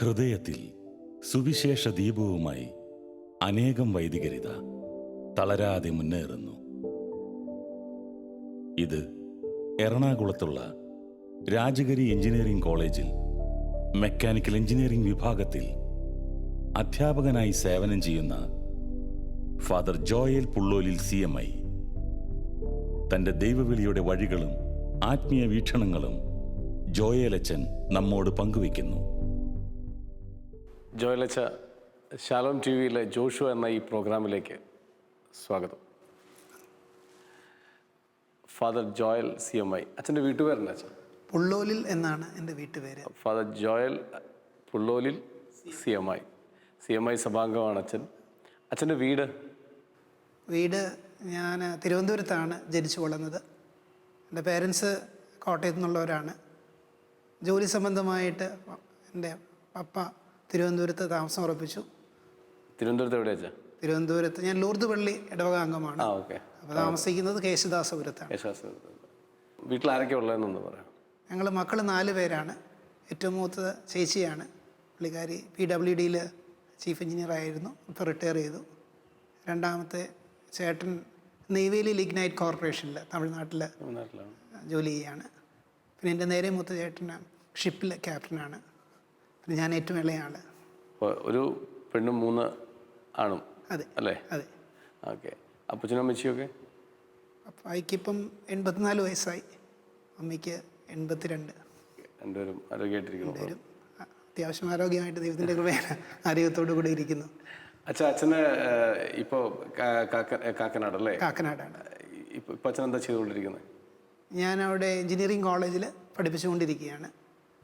ഹൃദയത്തിൽ സുവിശേഷ ദീപവുമായി അനേകം വൈദികരിത തളരാതെ മുന്നേറുന്നു. ഇത് എറണാകുളത്തുള്ള രാജഗിരി എഞ്ചിനീയറിംഗ് കോളേജിൽ മെക്കാനിക്കൽ എഞ്ചിനീയറിംഗ് വിഭാഗത്തിൽ അധ്യാപകനായി സേവനം ചെയ്യുന്ന ഫാദർ ജോയൽ പുള്ളോലിൽ CMI തൻ്റെ ദൈവവിളിയുടെ വഴികളും ആത്മീയ വീക്ഷണങ്ങളും ജോയലച്ചൻ നമ്മോട് പങ്കുവയ്ക്കുന്നു. ജോയലച്ച, ശാലോം TV ജോഷു എന്ന ഈ പ്രോഗ്രാമിലേക്ക് സ്വാഗതം. ഫാദർ ജോയൽ CMI, അച്ഛൻ്റെ വീട്ടുപേരല്ല അച്ഛൻ? പുള്ളോലിൽ എന്നാണ് എൻ്റെ വീട്ടുപേര്. ഫാദർ ജോയൽ പുള്ളോലിൽ CMI സഭാംഗമാണ് അച്ഛൻ. അച്ഛൻ്റെ വീട് ഞാൻ തിരുവനന്തപുരത്താണ് ജനിച്ചു വളർന്നത്. എൻ്റെ പേരൻസ് കോട്ടയത്തു നിന്നുള്ളവരാണ്. ജോലി സംബന്ധമായിട്ട് എൻ്റെ പപ്പ തിരുവനന്തപുരത്ത് താമസം ഉറപ്പിച്ചു. തിരുവനന്തപുരത്ത് എവിടെയാ അച്ഛാ? തിരുവനന്തപുരത്ത് ഞാൻ ലൂർദ് പള്ളി ഇടവക അംഗമാണ്. അപ്പോൾ താമസിക്കുന്നത് കേശദാസപുരത്താണ്. വീട്ടിൽ ആരൊക്കെ ഉള്ളതെന്നൊന്ന് പറയാം. ഞങ്ങൾ മക്കൾ 4 പേരാണ്. ഏറ്റവും മൂത്തത് ചേച്ചിയാണ്. പുള്ളിക്കാരി PWDയിൽ ചീഫ് എഞ്ചിനീയർ ആയിരുന്നു, ഇപ്പോൾ റിട്ടയർ ചെയ്തു. രണ്ടാമത്തെ ചേട്ടൻ നെയ്വേലി ലിഗ്നൈറ്റ് കോർപ്പറേഷനിൽ തമിഴ്നാട്ടിൽ ജോലി ചെയ്യാണ്. പിന്നെ എൻ്റെ നേരെ മൂത്ത ചേട്ടൻ ഷിപ്പിൽ ക്യാപ്റ്റനാണ്. പിന്നെ ഞാൻ ഏറ്റവും ഇളയ ആൾ. ഒരു പെണ്ണും 3 ആണും? അതെ അല്ലേ? അതെ. ഓക്കെ. അപ്പച്ചനും അമ്മച്ചിയൊക്കെ? അപ്പായിക്കിപ്പം 84 വയസ്സായി, അമ്മയ്ക്ക് 82. രണ്ടുപേരും ആരോഗ്യമായിട്ടിരിക്കുന്നു? രണ്ടുപേരും അത്യാവശ്യം ആരോഗ്യമായിട്ട് ദൈവത്തിൻ്റെ കൃപയാണ് ആരോഗ്യത്തോടു കൂടി ഇരിക്കുന്നു. അച്ഛന് ഇപ്പോൾ കാക്കനാടല്ലേ? കാക്കനാടാണ്. ഇപ്പം അച്ഛൻ എന്താ ചെയ്തുകൊണ്ടിരിക്കുന്നത്? ഞാൻ അവിടെ എഞ്ചിനീയറിംഗ് കോളേജിൽ പഠിപ്പിച്ചുകൊണ്ടിരിക്കുകയാണ്.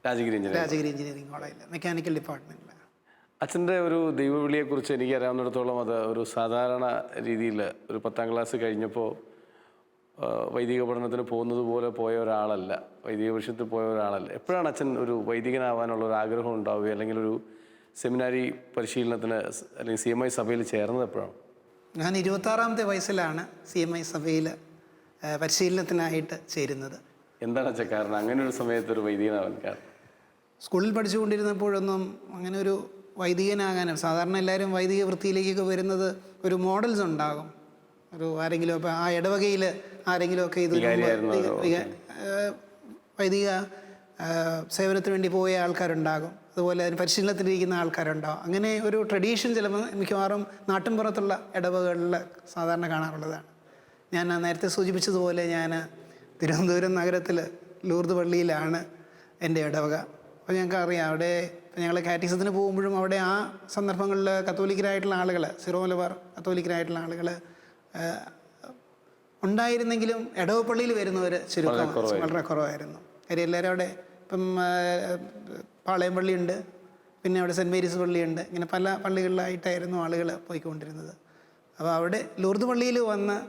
രാജഗിരി എഞ്ചിനീയറിംഗ് കോളേജിൽ മെക്കാനിക്കൽ ഡിപ്പാർട്ട്മെൻറ്റിൽ. അച്ഛൻ്റെ ഒരു ദൈവവിളിയെക്കുറിച്ച് എനിക്ക് അറിയാവുന്നിടത്തോളം അത് ഒരു സാധാരണ രീതിയിൽ ഒരു 10ാം ക്ലാസ് കഴിഞ്ഞപ്പോൾ വൈദിക പഠനത്തിന് പോകുന്നത് പോലെ പോയ ഒരാളല്ല, വൈദിക വിഷയത്തിൽ പോയ ഒരാളല്ല. എപ്പോഴാണ് അച്ഛൻ ഒരു വൈദികനാവാനുള്ള ഒരു ആഗ്രഹം ഉണ്ടാവുക, അല്ലെങ്കിൽ ഒരു സെമിനാരി പരിശീലനത്തിന് അല്ലെങ്കിൽ CMI സഭയിൽ ചേർന്നത് എപ്പോഴാണ്? ഞാൻ 26ാമത്തെ വയസ്സിലാണ് CMI സഭയിൽ പരിശീലനത്തിനായിട്ട് ചേരുന്നത്. എന്താണ് അച്ഛൻ കാരണം അങ്ങനെ ഒരു സമയത്ത് ഒരു വൈദികനാവാൻ കാരണം? സ്കൂളിൽ പഠിച്ചുകൊണ്ടിരുന്നപ്പോഴൊന്നും അങ്ങനെ ഒരു വൈദികനാകാനും, സാധാരണ എല്ലാവരും വൈദിക വൃത്തിയിലേക്കൊക്കെ വരുന്നത് ഒരു മോഡൽസ് ഉണ്ടാകും. ഒരു ആരെങ്കിലും ഇപ്പോൾ ആ ഇടവകയിൽ ആരെങ്കിലുമൊക്കെ ഇത് വൈദിക സേവനത്തിന് വേണ്ടി പോയ ആൾക്കാരുണ്ടാകും, അതുപോലെ അതിന് പരിശീലനത്തിലിരിക്കുന്ന ആൾക്കാരുണ്ടാകും. അങ്ങനെ ഒരു ട്രഡീഷൻ ചിലപ്പോൾ മിക്കവാറും നാട്ടിൻപുറത്തുള്ള ഇടവകളിൽ സാധാരണ കാണാറുള്ളതാണ്. ഞാൻ നേരത്തെ സൂചിപ്പിച്ചതുപോലെ ഞാൻ തിരുവനന്തപുരം നഗരത്തിൽ ലൂർദ് പള്ളിയിലാണ് എൻ്റെ ഇടവക. അപ്പോൾ ഞങ്ങൾക്ക് അറിയാം, അവിടെ ഞങ്ങൾ കാറ്റീസത്തിന് പോകുമ്പോഴും അവിടെ ആ സന്ദർഭങ്ങളിൽ കത്തോലിക്കരായിട്ടുള്ള ആളുകൾ, സിറോ മലബാർ കത്തോലിക്കരായിട്ടുള്ള ആളുകൾ ഉണ്ടായിരുന്നെങ്കിലും ഇടവപ്പള്ളിയിൽ വരുന്നവർ ചുരുക്കം, വളരെ കുറവായിരുന്നു. കാര്യം എല്ലാവരും അവിടെ ഇപ്പം പാളയം പള്ളിയുണ്ട്, പിന്നെ അവിടെ സെൻറ്റ് മേരീസ് പള്ളിയുണ്ട്, ഇങ്ങനെ പല പള്ളികളിലായിട്ടായിരുന്നു ആളുകൾ പോയിക്കൊണ്ടിരുന്നത്. അപ്പോൾ അവിടെ ലൂർദ് പള്ളിയിൽ വന്ന്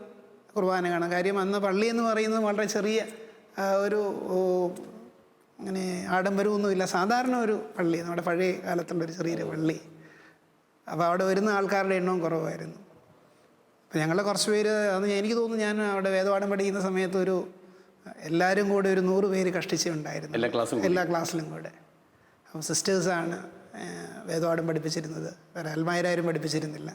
കുർബാന കാണാം. കാര്യം അന്ന് പള്ളി എന്ന് പറയുന്നത് വളരെ ചെറിയ ഒരു അങ്ങനെ ആഡംബരമൊന്നുമില്ല, സാധാരണ ഒരു പള്ളി, നമ്മുടെ പഴയ കാലത്തുള്ളൊരു ചെറിയൊരു പള്ളി. അപ്പോൾ അവിടെ വരുന്ന ആൾക്കാരുടെ എണ്ണവും കുറവായിരുന്നു. അപ്പോൾ ഞങ്ങളുടെ കുറച്ച് പേര്, അന്ന് എനിക്ക് തോന്നുന്നു ഞാൻ അവിടെ വേദപാഠം പഠിക്കുന്ന സമയത്ത് എല്ലാവരും കൂടെ ഒരു 100 പേര് കഷ്ടിച്ചുണ്ടായിരുന്നു, എല്ലാ ക്ലാസ്സിലും കൂടെ. അപ്പം സിസ്റ്റേഴ്സാണ് വേദപാഠം പഠിപ്പിച്ചിരുന്നത്, വേറെ അൽമായരാരും പഠിപ്പിച്ചിരുന്നില്ല.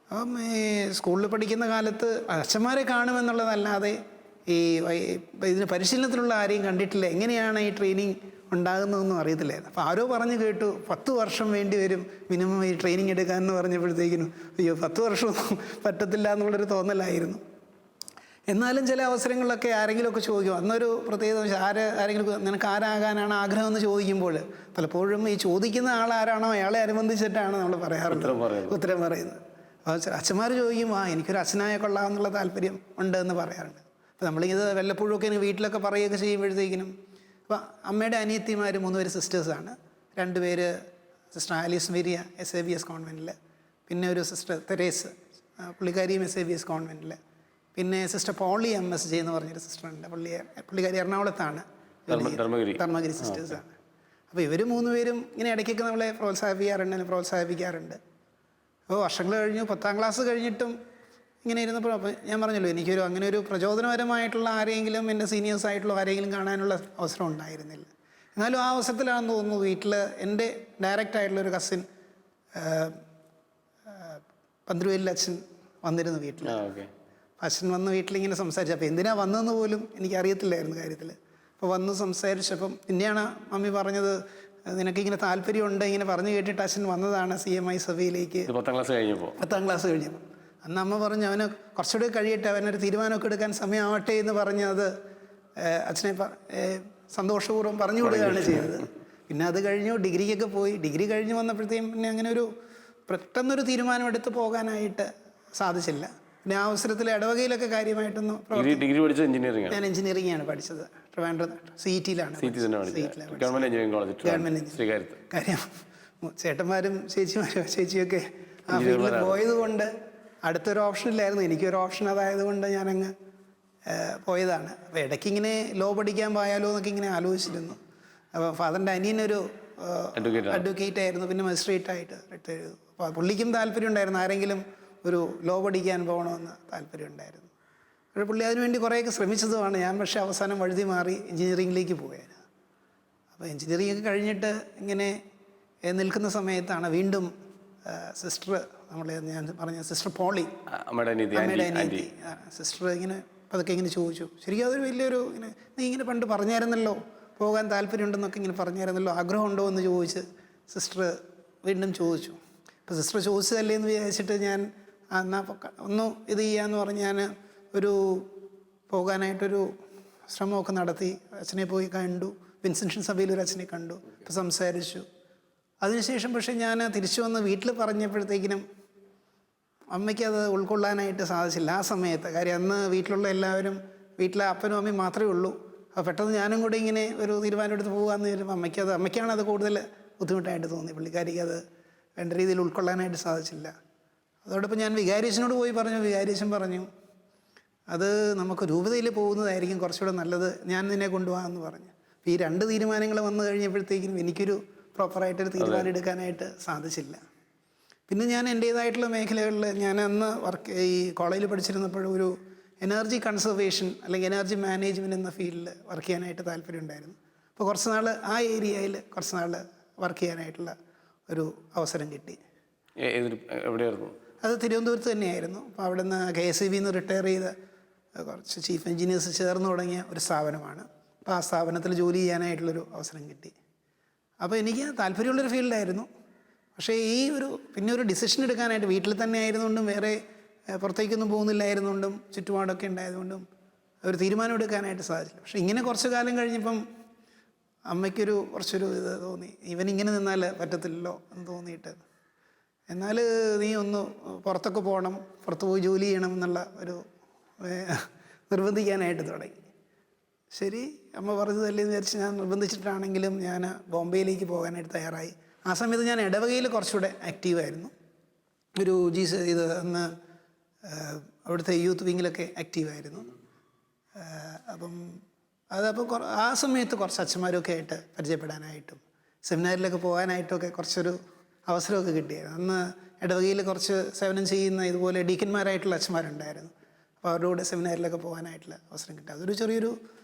അപ്പം ഈ സ്കൂളിൽ പഠിക്കുന്ന കാലത്ത് അച്ഛന്മാരെ കാണുമെന്നുള്ളതല്ലാതെ ഈ ഇതിന് പരിശീലനത്തിലുള്ള ആരെയും കണ്ടിട്ടില്ല, എങ്ങനെയാണ് ഈ ട്രെയിനിങ് ഉണ്ടാകുന്നതെന്നും അറിയത്തില്ലായിരുന്നു. അപ്പോൾ ആരോ പറഞ്ഞു കേട്ടു 10 വർഷം വേണ്ടി വരും മിനിമം ഈ ട്രെയിനിങ് എടുക്കാമെന്ന് പറഞ്ഞപ്പോഴത്തേക്കിനും അയ്യോ 10 വർഷമൊന്നും പറ്റത്തില്ല എന്നുള്ളൊരു തോന്നലായിരുന്നു. എന്നാലും ചില അവസരങ്ങളിലൊക്കെ ആരെങ്കിലുമൊക്കെ ചോദിക്കും. അന്നൊരു പ്രത്യേകത, ആരെങ്കിലും നിനക്ക് ആരാകാനാണ് ആഗ്രഹം എന്ന് ചോദിക്കുമ്പോൾ പലപ്പോഴും ഈ ചോദിക്കുന്ന ആളാരാണോ അയാളെ അനുബന്ധിച്ചിട്ടാണ് നമ്മൾ ഉത്തരം പറയുന്നത്. അപ്പോൾ അച്ഛന്മാർ ചോദിക്കും, എനിക്കൊരു അച്ഛനായ കൊള്ളാമെന്നുള്ള താല്പര്യം ഉണ്ട് എന്ന് പറയാറുണ്ട്. അപ്പോൾ നമ്മളിത് വല്ലപ്പോഴും ഒക്കെ വീട്ടിലൊക്കെ പറയുകയൊക്കെ ചെയ്യുമ്പോഴത്തേക്കിനും, അപ്പോൾ അമ്മയുടെ അനിയത്തിമാർ 3 പേര് സിസ്റ്റേഴ്സാണ്. 2 പേര് സിസ്റ്റർ ആലീസ് മേരിയ SABS കോൺവെൻറ്റിൽ, പിന്നെ ഒരു സിസ്റ്റർ തെരേസ്, പുള്ളിക്കാരിയും SABS കോൺവെൻറ്റിൽ, പിന്നെ സിസ്റ്റർ പോളി MSJ എന്ന് പറഞ്ഞൊരു സിസ്റ്ററുണ്ട്, പുള്ളിക്കാരി എറണാകുളത്താണ്, ധർമ്മഗിരി സിസ്റ്റേഴ്സാണ്. അപ്പോൾ ഇവർ 3 പേരും ഇങ്ങനെ ഇടയ്ക്കൊക്കെ നമ്മളെ പ്രോത്സാഹിപ്പിക്കാറുണ്ട്. അപ്പോൾ വർഷങ്ങൾ കഴിഞ്ഞു, 10ാം ക്ലാസ് കഴിഞ്ഞിട്ടും ഇങ്ങനെ ഇരുന്നപ്പോൾ അപ്പോൾ ഞാൻ പറഞ്ഞല്ലോ, അങ്ങനെ ഒരു പ്രചോദനപരമായിട്ടുള്ള ആരെങ്കിലും, എൻ്റെ സീനിയേഴ്സായിട്ടുള്ള ആരെങ്കിലും കാണാനുള്ള അവസരം ഉണ്ടായിരുന്നില്ല. എന്നാലും ആ അവസരത്തിലാണെന്ന് തോന്നുന്നു വീട്ടിൽ എൻ്റെ ഡയറക്റ്റായിട്ടുള്ളൊരു കസിൻ പന്തിരുവല്ലിൽ അച്ഛൻ വന്നിരുന്നു വീട്ടിൽ. ഓക്കെ. അച്ഛൻ വന്ന് വീട്ടിലിങ്ങനെ സംസാരിച്ചു. അപ്പോൾ എന്തിനാണ് വന്നതെന്ന് പോലും എനിക്കറിയത്തില്ലായിരുന്നു കാര്യത്തിൽ. അപ്പോൾ വന്ന് സംസാരിച്ചപ്പം പിന്നെയാണ് മമ്മി പറഞ്ഞത്, നിനക്കിങ്ങനെ താല്പര്യമുണ്ട് ഇങ്ങനെ പറഞ്ഞു കേട്ടിട്ട് അച്ഛൻ വന്നതാണ് CMI സഭയിലേക്ക്. 10ാം ക്ലാസ് കഴിഞ്ഞപ്പോൾ 10ാം ക്ലാസ് കഴിഞ്ഞപ്പോൾ. അന്ന് അമ്മ പറഞ്ഞു അവന് കുറച്ചുകൂടി കഴിയട്ടെ, അവനൊരു തീരുമാനമൊക്കെ എടുക്കാൻ സമയമാവട്ടെ എന്ന് പറഞ്ഞ് അത് അച്ഛനെ സന്തോഷപൂർവ്വം പറഞ്ഞു വിടുകയാണ് ചെയ്തത്. പിന്നെ അത് കഴിഞ്ഞു ഡിഗ്രിക്കൊക്കെ പോയി. ഡിഗ്രി കഴിഞ്ഞ് വന്നപ്പോഴത്തേക്കും പിന്നെ അങ്ങനെ ഒരു പെട്ടെന്നൊരു തീരുമാനം എടുത്ത് പോകാനായിട്ട് സാധിച്ചില്ല. പിന്നെ ആ അവസരത്തിൽ ഇടവകയിലൊക്കെ കാര്യമായിട്ടൊന്നും ഡിഗ്രി പഠിച്ചത് എഞ്ചിനീയറിംഗ് ആണ്. ഞാൻ എഞ്ചിനീയറിംഗ് ആണ് പഠിച്ചത്. ട്രിവാൻഡ്രം CET-ലാണ്. ഗവൺമെന്റ് എഞ്ചിനീയറിംഗ് കോളേജ് ശ്രീകാര്യത്ത്. കാര്യം ചേട്ടന്മാരും ചേച്ചിയൊക്കെ ആ ഫീൽഡിൽ പോയത് കൊണ്ട് അടുത്തൊരു ഓപ്ഷൻ ഇല്ലായിരുന്നു. എനിക്കൊരു ഓപ്ഷൻ അതായതുകൊണ്ട് ഞാനങ്ങ് പോയതാണ്. അപ്പോൾ ഇടയ്ക്ക് ഇങ്ങനെ ലോ പഠിക്കാൻ പോയാലോ എന്നൊക്കെ ഇങ്ങനെ ആലോചിച്ചിരുന്നു. അപ്പോൾ ഫാദറിൻ്റെ അനിയനൊരു അഡ്വക്കേറ്റ് ആയിരുന്നു, പിന്നെ മജിസ്ട്രേറ്റായിട്ട് റിട്ടയർ ചെയ്തു. അപ്പോൾ പുള്ളിക്കും താല്പര്യം ഉണ്ടായിരുന്നു ആരെങ്കിലും ഒരു ലോ പഠിക്കാൻ പോകണമെന്ന് താല്പര്യം ഉണ്ടായിരുന്നു. പക്ഷേ പുള്ളി അതിനുവേണ്ടി കുറേയൊക്കെ ശ്രമിച്ചതുമാണ്. ഞാൻ പക്ഷേ അവസാനം വഴുതി മാറി എഞ്ചിനീയറിങ്ങിലേക്ക് പോയത്. അപ്പോൾ എഞ്ചിനീയറിംഗ് ഒക്കെ കഴിഞ്ഞിട്ട് ഇങ്ങനെ നിൽക്കുന്ന സമയത്താണ് വീണ്ടും സിസ്റ്റർ, ഞാൻ പറഞ്ഞ സിസ്റ്റർ പോളി, അമ്മയുടെ അനിയത്തി സിസ്റ്റർ ഇങ്ങനെ അതൊക്കെ ഇങ്ങനെ ചോദിച്ചു. ശരിക്കും അതൊരു വലിയൊരു ഇങ്ങനെ, നീ ഇങ്ങനെ പണ്ട് പറഞ്ഞായിരുന്നല്ലോ പോകാൻ താല്പര്യമുണ്ടെന്നൊക്കെ ഇങ്ങനെ പറഞ്ഞായിരുന്നല്ലോ, ആഗ്രഹമുണ്ടോ എന്ന് ചോദിച്ച് സിസ്റ്റർ വീണ്ടും ചോദിച്ചു. അപ്പോൾ സിസ്റ്റർ ചോദിച്ചതല്ലേ എന്ന് വിചാരിച്ചിട്ട് ഞാൻ എന്നാൽ ഒന്ന് ഇത് ചെയ്യാമെന്ന് പറഞ്ഞ് ഞാൻ ഒരു പോകാനായിട്ടൊരു ശ്രമമൊക്കെ നടത്തി. അച്ഛനെ പോയി കണ്ടു, വിൻസെൻഷൻ സഭയിൽ ഒരു അച്ഛനെ കണ്ടു, അപ്പോൾ സംസാരിച്ചു. അതിനുശേഷം പക്ഷേ ഞാൻ തിരിച്ചു വന്ന് വീട്ടിൽ പറഞ്ഞപ്പോഴത്തേക്കിനും അമ്മയ്ക്കത് ഉൾക്കൊള്ളാനായിട്ട് സാധിച്ചില്ല ആ സമയത്ത്. കാര്യം അന്ന് വീട്ടിലുള്ള എല്ലാവരും, വീട്ടിലെ അപ്പനും അമ്മയും മാത്രമേ ഉള്ളൂ. അപ്പോൾ പെട്ടെന്ന് ഞാനും കൂടെ ഇങ്ങനെ ഒരു തീരുമാനം എടുത്ത് പോകാമെന്ന് വരുമ്പോൾ അമ്മയ്ക്കാണത് കൂടുതൽ ബുദ്ധിമുട്ടായിട്ട് തോന്നി. പുള്ളിക്കാരിക്ക് അത് വേണ്ട രീതിയിൽ ഉൾക്കൊള്ളാനായിട്ട് സാധിച്ചില്ല. അതോടൊപ്പം ഞാൻ വികാരിയച്ഛനോട് പോയി പറഞ്ഞു. വികാരിയച്ഛൻ പറഞ്ഞു അത് നമുക്ക് രൂപതയിൽ പോകുന്നതായിരിക്കും കുറച്ചുകൂടെ നല്ലത്, ഞാൻ നിന്നെ കൊണ്ടുപോകാമെന്ന് പറഞ്ഞു. അപ്പോൾ ഈ 2 തീരുമാനങ്ങൾ വന്നു കഴിഞ്ഞപ്പോഴത്തേക്കും എനിക്കൊരു പ്രോപ്പറായിട്ടൊരു തീരുമാനം എടുക്കാനായിട്ട് സാധിച്ചില്ല. പിന്നെ ഞാൻ എൻ്റേതായിട്ടുള്ള മേഖലകളിൽ ഞാൻ അന്ന് ഈ കോളേജിൽ പഠിച്ചിരുന്നപ്പോൾ ഒരു എനർജി കൺസർവേഷൻ അല്ലെങ്കിൽ എനർജി മാനേജ്മെൻറ്റ് എന്ന ഫീൽഡിൽ വർക്ക് ചെയ്യാനായിട്ട് താല്പര്യം ഉണ്ടായിരുന്നു. അപ്പോൾ കുറച്ച് നാൾ ആ ഏരിയയിൽ കുറച്ച് നാൾ വർക്ക് ചെയ്യാനായിട്ടുള്ള ഒരു അവസരം കിട്ടി. എവിടെയായിരുന്നു അത്? തിരുവനന്തപുരത്ത് തന്നെയായിരുന്നു. അപ്പോൾ അവിടെ നിന്ന് KSEB റിട്ടയർ ചെയ്ത് കുറച്ച് ചീഫ് എഞ്ചിനീയേഴ്സ് ചേർന്ന് തുടങ്ങിയ ഒരു സ്ഥാപനമാണ്. അപ്പോൾ ആ സ്ഥാപനത്തിൽ ജോലി ചെയ്യാനായിട്ടുള്ളൊരു അവസരം കിട്ടി. അപ്പോൾ എനിക്ക് താല്പര്യമുള്ളൊരു ഫീൽഡായിരുന്നു. പക്ഷേ ഈ പിന്നെ ഒരു ഡിസിഷൻ എടുക്കാനായിട്ട് വീട്ടിൽ തന്നെ ആയിരുന്നുകൊണ്ടും വേറെ പുറത്തേക്കൊന്നും പോകുന്നില്ലായിരുന്നുകൊണ്ടും ചുറ്റുപാടൊക്കെ ഉണ്ടായതുകൊണ്ടും ഒരു തീരുമാനം എടുക്കാനായിട്ട് സാധിച്ചില്ല. പക്ഷേ ഇങ്ങനെ കുറച്ച് കാലം കഴിഞ്ഞപ്പം അമ്മയ്ക്കൊരു കുറച്ചൊരു ഇത് തോന്നി, ഇവനിങ്ങനെ നിന്നാൽ പറ്റത്തില്ലല്ലോ എന്ന് തോന്നിയിട്ട്, എന്നാൽ നീ ഒന്ന് പുറത്തൊക്കെ പോകണം, പുറത്ത് പോയി ജോലി ചെയ്യണം എന്നുള്ള ഒരു നിർബന്ധിക്കാനായിട്ട് തുടങ്ങി. ശരി, അമ്മ പറഞ്ഞതല്ലേ എന്ന് വിചാരിച്ച് ഞാൻ നിർബന്ധിച്ചിട്ടാണെങ്കിലും ഞാൻ ബോംബെയിലേക്ക് പോകാനായിട്ട് തയ്യാറായി. ആ സമയത്ത് ഞാൻ ഇടവകയിൽ കുറച്ചുകൂടെ ആക്റ്റീവായിരുന്നു. ഒരു ഇത് അന്ന് അവിടുത്തെ യൂത്ത് വിങ്ങിലൊക്കെ ആക്റ്റീവായിരുന്നു. അപ്പം ആ സമയത്ത് കുറച്ച് അച്ഛന്മാരൊക്കെ ആയിട്ട് പരിചയപ്പെടാനായിട്ടും സെമിനാറിലൊക്കെ പോകാനായിട്ടൊക്കെ കുറച്ചൊരു അവസരമൊക്കെ കിട്ടിയായിരുന്നു. അന്ന് ഇടവകയിൽ കുറച്ച് സേവനം ചെയ്യുന്ന ഇതുപോലെ ഡീക്കന്മാരായിട്ടുള്ള അച്ഛന്മാരുണ്ടായിരുന്നു. അപ്പോൾ അവരുടെ കൂടെ സെമിനാറിലൊക്കെ പോകാനായിട്ടുള്ള അവസരം കിട്ടി. അതൊരു ചെറിയൊരു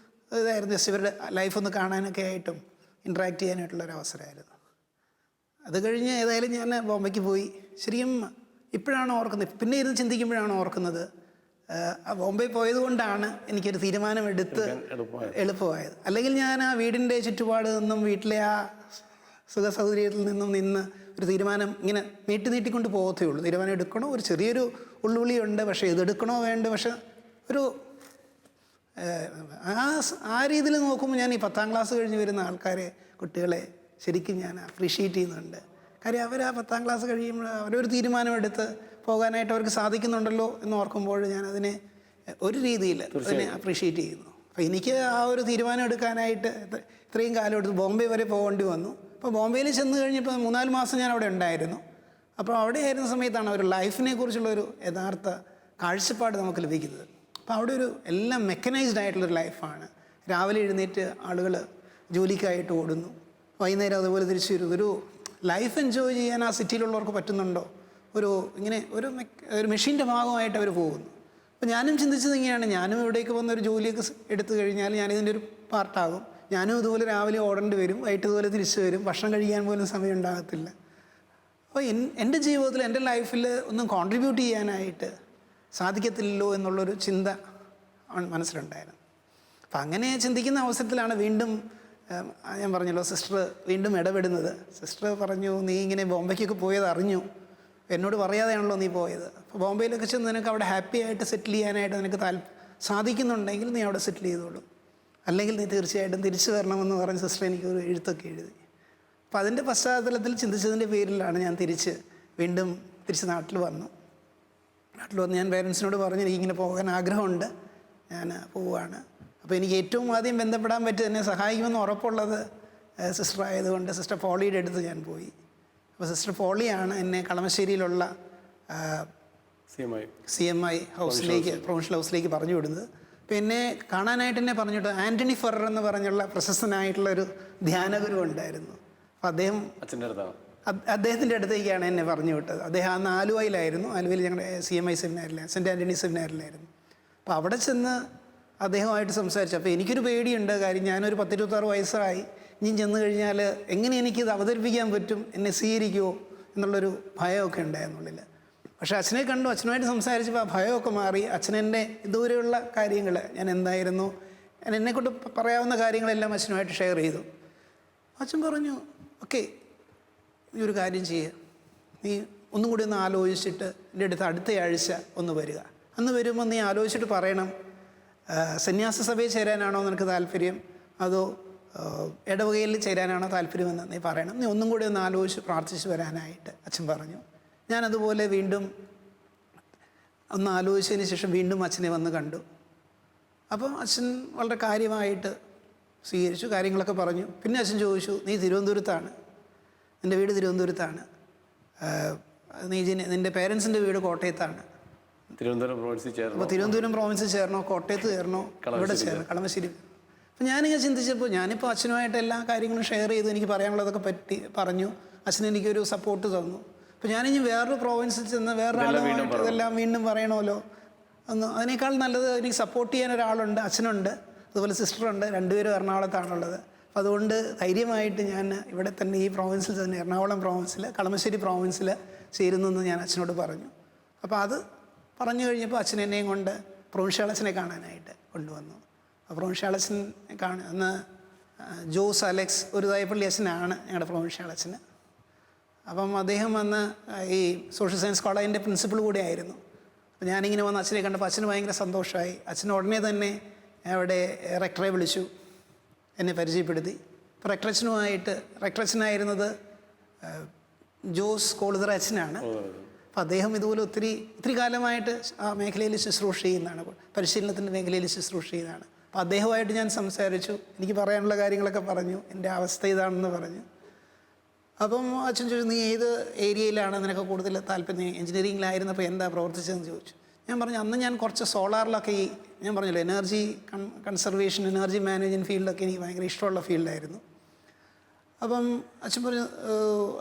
ഇതായിരുന്നു, ജസ്റ്റ് ഇവരുടെ ലൈഫൊന്ന് കാണാനൊക്കെ ആയിട്ടും ഇൻട്രാക്ട് ചെയ്യാനായിട്ടുള്ളൊരു അവസരമായിരുന്നു. അത് കഴിഞ്ഞ് ഏതായാലും ഞാൻ ബോംബെക്ക് പോയി. ശരിക്കും ഇപ്പോഴാണ് ഓർക്കുന്നത്, പിന്നെ ഇരുന്ന് ചിന്തിക്കുമ്പോഴാണ് ഓർക്കുന്നത്, ബോംബെ പോയത് കൊണ്ടാണ് എനിക്കൊരു തീരുമാനമെടുത്ത് എളുപ്പമായത്. അല്ലെങ്കിൽ ഞാൻ ആ വീടിൻ്റെ ചുറ്റുപാട് നിന്നും വീട്ടിലെ ആ സുഖ സൗകര്യത്തിൽ നിന്നും ഒരു തീരുമാനം ഇങ്ങനെ നീട്ടിക്കൊണ്ട് പോകത്തേ ഉള്ളൂ. തീരുമാനം എടുക്കണോ, ഒരു ചെറിയൊരു ഉള്ളുവിളിയുണ്ട്, പക്ഷേ ഇതെടുക്കണോ വേണ്ട. പക്ഷെ ഒരു ആ രീതിയിൽ നോക്കുമ്പോൾ ഞാൻ ഈ 10ാം ക്ലാസ് കഴിഞ്ഞ് വരുന്ന ആൾക്കാരെ, കുട്ടികളെ ശരിക്കും ഞാൻ അപ്രീഷിയേറ്റ് ചെയ്യുന്നുണ്ട്. കാര്യം അവർ ആ 10ാം ക്ലാസ് കഴിയുമ്പോൾ അവരൊരു തീരുമാനമെടുത്ത് പോകാനായിട്ട് അവർക്ക് സാധിക്കുന്നുണ്ടല്ലോ എന്ന് ഓർക്കുമ്പോൾ ഞാൻ അതിനെ ഒരു രീതിയിൽ അതിനെ അപ്രീഷിയേറ്റ് ചെയ്യുന്നു. അപ്പോൾ എനിക്ക് ആ ഒരു തീരുമാനം എടുക്കാനായിട്ട് ഇത്രയും കാലം എടുത്ത് ബോംബെ വരെ പോകേണ്ടി വന്നു. അപ്പോൾ ബോംബെയിൽ ചെന്ന് കഴിഞ്ഞപ്പോൾ 3-4 മാസം ഞാൻ അവിടെ ഉണ്ടായിരുന്നു. അപ്പോൾ അവിടെ ആയിരുന്ന സമയത്താണ് ഒരു ലൈഫിനെ കുറിച്ചുള്ളൊരു യഥാർത്ഥ കാഴ്ചപ്പാട് നമുക്ക് ലഭിക്കുന്നത്. അപ്പോൾ അവിടെ എല്ലാം മെക്കനൈസ്ഡ് ആയിട്ടുള്ളൊരു ലൈഫാണ്. രാവിലെ എഴുന്നേറ്റ് ആളുകൾ ജോലിക്കായിട്ട് ഓടുന്നു, വൈകുന്നേരം അതുപോലെ തിരിച്ചു വരും. ഒരു ലൈഫ് എൻജോയ് ചെയ്യാൻ ആ സിറ്റിയിലുള്ളവർക്ക് പറ്റുന്നുണ്ടോ? ഇങ്ങനെ ഒരു മെഷീൻ്റെ ഭാഗമായിട്ട് അവർ പോകുന്നു. അപ്പോൾ ഞാനും ചിന്തിച്ചത് ഇങ്ങനെയാണ്, ഞാനും ഇവിടേക്ക് വന്നൊരു ജോലിയൊക്കെ എടുത്തു കഴിഞ്ഞാൽ ഞാനിതിൻ്റെ ഒരു പാർട്ടാകും, ഞാനും ഇതുപോലെ രാവിലെ ഓടേണ്ടി വരും, വൈകിട്ട് ഇതുപോലെ തിരിച്ചു വരും, ഭക്ഷണം കഴിക്കാൻ പോലും സമയം ഉണ്ടാകത്തില്ല. അപ്പോൾ എൻ്റെ ജീവിതത്തിൽ, എൻ്റെ ലൈഫിൽ ഒന്നും കോൺട്രിബ്യൂട്ട് ചെയ്യാനായിട്ട് സാധിക്കത്തില്ലല്ലോ എന്നുള്ളൊരു ചിന്ത മനസ്സിലുണ്ടായിരുന്നു. അപ്പം അങ്ങനെ ചിന്തിക്കുന്ന അവസരത്തിലാണ് വീണ്ടും ഞാൻ പറഞ്ഞല്ലോ സിസ്റ്റർ വീണ്ടും ഇടപെടുന്നത്. സിസ്റ്റർ പറഞ്ഞു, നീ ഇങ്ങനെ ബോംബെക്കൊക്കെ പോയത് അറിഞ്ഞു, എന്നോട് പറയാതെയാണല്ലോ നീ പോയത്. അപ്പോൾ ബോംബെയിലൊക്കെ ചെന്ന് നിനക്ക് അവിടെ ഹാപ്പി ആയിട്ട് സെറ്റിൽ ചെയ്യാനായിട്ട് നിനക്ക് സാധിക്കുന്നുണ്ടെങ്കിൽ നീ അവിടെ സെറ്റിൽ ചെയ്തോളൂ, അല്ലെങ്കിൽ നീ തീർച്ചയായിട്ടും തിരിച്ചു വരണമെന്ന് പറഞ്ഞ് സിസ്റ്റർ എനിക്കൊരു എഴുത്തൊക്കെ എഴുതി. അപ്പോൾ അതിൻ്റെ പശ്ചാത്തലത്തിൽ ചിന്തിച്ചതിൻ്റെ പേരിലാണ് ഞാൻ വീണ്ടും തിരിച്ച് നാട്ടിൽ വന്നു. ഞാൻ പേരൻസിനോട് പറഞ്ഞു, എനിക്കിങ്ങനെ പോകാൻ ആഗ്രഹമുണ്ട്, ഞാൻ പോവുകയാണ്. അപ്പോൾ എനിക്ക് ഏറ്റവും ആദ്യം ബന്ധപ്പെടാൻ പറ്റി എന്നെ സഹായിക്കുമെന്ന് ഉറപ്പുള്ളത് സിസ്റ്റർ ആയതുകൊണ്ട് സിസ്റ്റർ പോളിയുടെ അടുത്ത് ഞാൻ പോയി. അപ്പോൾ സിസ്റ്റർ പോളിയാണ് എന്നെ കളമശ്ശേരിയിലുള്ള CMI ഹൗസിലേക്ക്, പ്രൊവിൻഷ്യൽ ഹൗസിലേക്ക് പറഞ്ഞു വിടുന്നത്. അപ്പോൾ എന്നെ കാണാനായിട്ട് എന്നെ പറഞ്ഞിട്ട് ആൻ്റണി ഫെറർ എന്ന് പറഞ്ഞുള്ള പ്രശസ്തനായിട്ടുള്ളൊരു ധ്യാനഗുരു ഉണ്ടായിരുന്നു. അപ്പോൾ അദ്ദേഹത്തിൻ്റെ അടുത്തേക്കാണ് എന്നെ പറഞ്ഞു വിട്ടത്. അദ്ദേഹം ആലുവയിലായിരുന്നു. ആലുവയിൽ ഞങ്ങളുടെ CMI സെമിനാറിലായിരുന്നു, സെൻറ്റ് ആൻ്റണി സെമിനാറിലായിരുന്നു. അപ്പോൾ അവിടെ ചെന്ന് അദ്ദേഹമായിട്ട് സംസാരിച്ചു. അപ്പോൾ എനിക്കൊരു പേടിയുണ്ട്, കാര്യം ഞാനൊരു 10-26 വയസ്സായി, ഇനി ചെന്ന് കഴിഞ്ഞാൽ എങ്ങനെ എനിക്കിത് അവതരിപ്പിക്കാൻ പറ്റും, എന്നെ സ്വീകരിക്കുമോ എന്നുള്ളൊരു ഭയമൊക്കെ ഉണ്ടായിരുന്നുള്ളിൽ. പക്ഷേ അച്ഛനെ കണ്ടു, അച്ഛനുമായിട്ട് സംസാരിച്ചപ്പോൾ ആ ഭയമൊക്കെ മാറി. അച്ഛനെൻ്റെ ഇതുവരെയുള്ള കാര്യങ്ങൾ, ഞാൻ എന്തായിരുന്നു, എന്നെക്കൊണ്ട് പറയാവുന്ന കാര്യങ്ങളെല്ലാം അച്ഛനുമായിട്ട് ഷെയർ ചെയ്തു. അച്ഛൻ പറഞ്ഞു, ഓക്കെ, നീ ഒരു കാര്യം ചെയ്യുക, നീ ഒന്നും കൂടി ഒന്ന് ആലോചിച്ചിട്ട് എൻ്റെ അടുത്ത് അടുത്ത ആഴ്ച ഒന്ന് വരിക. അന്ന് വരുമ്പോൾ നീ ആലോചിച്ചിട്ട് പറയണം, സന്യാസ സഭയിൽ ചേരാനാണോ നിനക്ക് താല്പര്യം, അതോ ഇടവകയിൽ ചേരാനാണോ താല്പര്യമെന്ന് നീ പറയണം. നീ ഒന്നും കൂടി ഒന്ന് ആലോചിച്ച് പ്രാർത്ഥിച്ച് വരാനായിട്ട് അച്ഛൻ പറഞ്ഞു. ഞാനതുപോലെ വീണ്ടും ഒന്ന് ആലോചിച്ചതിന് ശേഷം വീണ്ടും അച്ഛനെ വന്ന് കണ്ടു. അപ്പം അച്ഛൻ വളരെ കാര്യമായിട്ട് സ്വീകരിച്ചു, കാര്യങ്ങളൊക്കെ പറഞ്ഞു. പിന്നെ അച്ഛൻ ചോദിച്ചു, നീ തിരുവനന്തപുരത്താണ്, നിൻ്റെ വീട് തിരുവനന്തപുരത്താണ്, നിൻ്റെ പേരൻസിൻ്റെ വീട് കോട്ടയത്താണ്, അപ്പോൾ തിരുവനന്തപുരം പ്രോവിൻസിൽ ചേർന്നോ, കോട്ടയത്ത് ചേർന്നോ, ഇവിടെ ചേർന്നോ, കളമശ്ശേരി. അപ്പോൾ ഞാനിങ്ങനെ ചിന്തിച്ചപ്പോൾ, ഞാനിപ്പോൾ അച്ഛനുമായിട്ട് എല്ലാ കാര്യങ്ങളും ഷെയർ ചെയ്തു, എനിക്ക് പറയാനുള്ളതൊക്കെ പറഞ്ഞു. അച്ഛൻ എനിക്കൊരു സപ്പോർട്ട് തന്നു. അപ്പോൾ ഞാനിനി വേറൊരു പ്രോവിൻസിൽ ചെന്ന് വേറൊരാളുമായിട്ട് ഇതെല്ലാം വീണ്ടും പറയണമല്ലോ, അതിനേക്കാൾ നല്ലത് എനിക്ക് സപ്പോർട്ട് ചെയ്യാൻ ഒരാളുണ്ട്, അച്ഛനുണ്ട്, അതുപോലെ സിസ്റ്ററുണ്ട്, രണ്ടുപേരും എറണാകുളത്താണുള്ളത്. അപ്പോൾ അതുകൊണ്ട് ധൈര്യമായിട്ട് ഞാൻ ഇവിടെ തന്നെ ഈ പ്രോവിൻസിൽ തന്നെ, എറണാകുളം പ്രോവിൻസിൽ, കളമശ്ശേരി പ്രോവിൻസിൽ ചേരുന്നെന്ന് ഞാൻ അച്ഛനോട് പറഞ്ഞു. അപ്പോൾ അത് പറഞ്ഞു കഴിഞ്ഞപ്പോൾ അച്ഛൻ എന്നെയും കൊണ്ട് പ്രൊവിൻഷ്യൽ അച്ഛനെ കാണാനായിട്ട് കൊണ്ടുവന്നു. അപ്പോൾ പ്രൊവിൻഷ്യൽ അച്ഛൻ അന്ന് ജോസ് അലക്സ് ഒരു തൈപ്പള്ളി അച്ഛനാണ് ഞങ്ങളുടെ പ്രൊവിൻഷ്യൽ അച്ഛന്. അപ്പം അദ്ദേഹം വന്ന് ഈ സോഷ്യൽ സയൻസ് കോളേജിൻ്റെ പ്രിൻസിപ്പൾ കൂടെ ആയിരുന്നു. അപ്പോൾ ഞാനിങ്ങനെ വന്ന് അച്ഛനെ കണ്ടപ്പോൾ അച്ഛന് ഭയങ്കര സന്തോഷമായി. അച്ഛൻ ഉടനെ തന്നെ അവിടെ റെക്ടറെ വിളിച്ചു, എന്നെ പരിചയപ്പെടുത്തി. അപ്പോൾ റെക്ടറച്ഛനായിരുന്നത് ജോസ് കോളുതറ അച്ഛനാണ്. അപ്പോൾ അദ്ദേഹം ഇതുപോലെ ഒത്തിരി കാലമായിട്ട് ആ മേഖലയിൽ ശുശ്രൂഷ ചെയ്യുന്നതാണ്, പരിശീലനത്തിൻ്റെ മേഖലയിൽ ശുശ്രൂഷ ചെയ്യുന്നതാണ്. അപ്പോൾ അദ്ദേഹമായിട്ട് ഞാൻ സംസാരിച്ചു, എനിക്ക് പറയാനുള്ള കാര്യങ്ങളൊക്കെ പറഞ്ഞു, എൻ്റെ അവസ്ഥ ഇതാണെന്ന് പറഞ്ഞു. അപ്പം അച്ഛൻ ചോദിച്ചു, നീ ഏത് ഏരിയയിലാണ് നിനക്ക് കൂടുതൽ താല്പര്യം, എഞ്ചിനീയറിംഗിലായിരുന്നപ്പോൾ എന്താ പ്രവർത്തിച്ചതെന്ന് ചോദിച്ചു. ഞാൻ പറഞ്ഞു, അന്ന് ഞാൻ കുറച്ച് സോളാറിലൊക്കെ ഞാൻ പറഞ്ഞല്ലോ, എനർജി കൺസർവേഷൻ, എനർജി മാനേജ്മെൻറ്റ് ഫീൽഡൊക്കെ എനിക്ക് ഭയങ്കര ഇഷ്ടമുള്ള ഫീൽഡായിരുന്നു. അപ്പം അച്ഛൻ പറഞ്ഞു,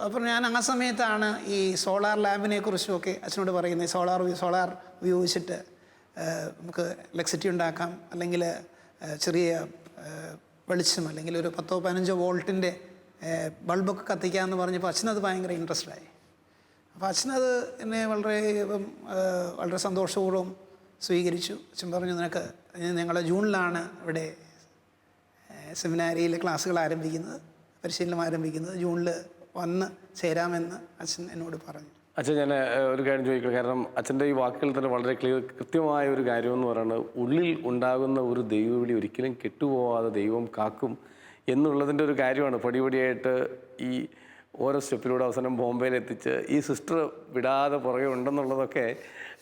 അപ്പം ഞാൻ ആ സമയത്താണ് ഈ സോളാർ ലാമ്പിനെ കുറിച്ചുമൊക്കെ അച്ഛനോട് പറയുന്നത്. സോളാർ ഉപയോഗിച്ചിട്ട് നമുക്ക് ഇലക്ട്രിസിറ്റി ഉണ്ടാക്കാം, അല്ലെങ്കിൽ ചെറിയ വെളിച്ചം, അല്ലെങ്കിൽ ഒരു 10-15 വോൾട്ടിൻ്റെ ബൾബൊക്കെ കത്തിക്കാമെന്ന് പറഞ്ഞപ്പോൾ അച്ഛനത് ഭയങ്കര ഇൻട്രസ്റ്റായി. അപ്പോൾ അച്ഛനത് എന്നെ വളരെ സന്തോഷപൂർവ്വം സ്വീകരിച്ചു. അച്ഛൻ പറഞ്ഞു, നിനക്ക് ഞങ്ങൾ ജൂണിലാണ് ഇവിടെ സെമിനാരിയിൽ ക്ലാസ്സുകൾ ആരംഭിക്കുന്നത്, പരിശീലനം ആരംഭിക്കുന്നത്, ജൂണിൽ വന്ന് ചേരാമെന്ന് അച്ഛൻ എന്നോട് പറഞ്ഞു. അച്ഛൻ, ഞാൻ ഒരു കാര്യം ചോദിക്കണം, കാരണം അച്ഛൻ്റെ ഈ വാക്കുകൾ തന്നെ വളരെ കൃത്യമായ ഒരു കാര്യമെന്ന് പറയുന്നത്, ഉള്ളിൽ ഉണ്ടാകുന്ന ഒരു ദൈവവിളി ഒരിക്കലും കെട്ടുപോകാതെ ദൈവം കാക്കും എന്നുള്ളതിൻ്റെ ഒരു കാര്യമാണ്. പടിപടിയായിട്ട് ഈ ഓരോ സ്റ്റെപ്പിലൂടെ അവസാനം ബോംബെയിൽ എത്തിച്ച് ഈ സിസ്റ്റർ വിടാതെ പുറകെ ഉണ്ടെന്നുള്ളതൊക്കെ,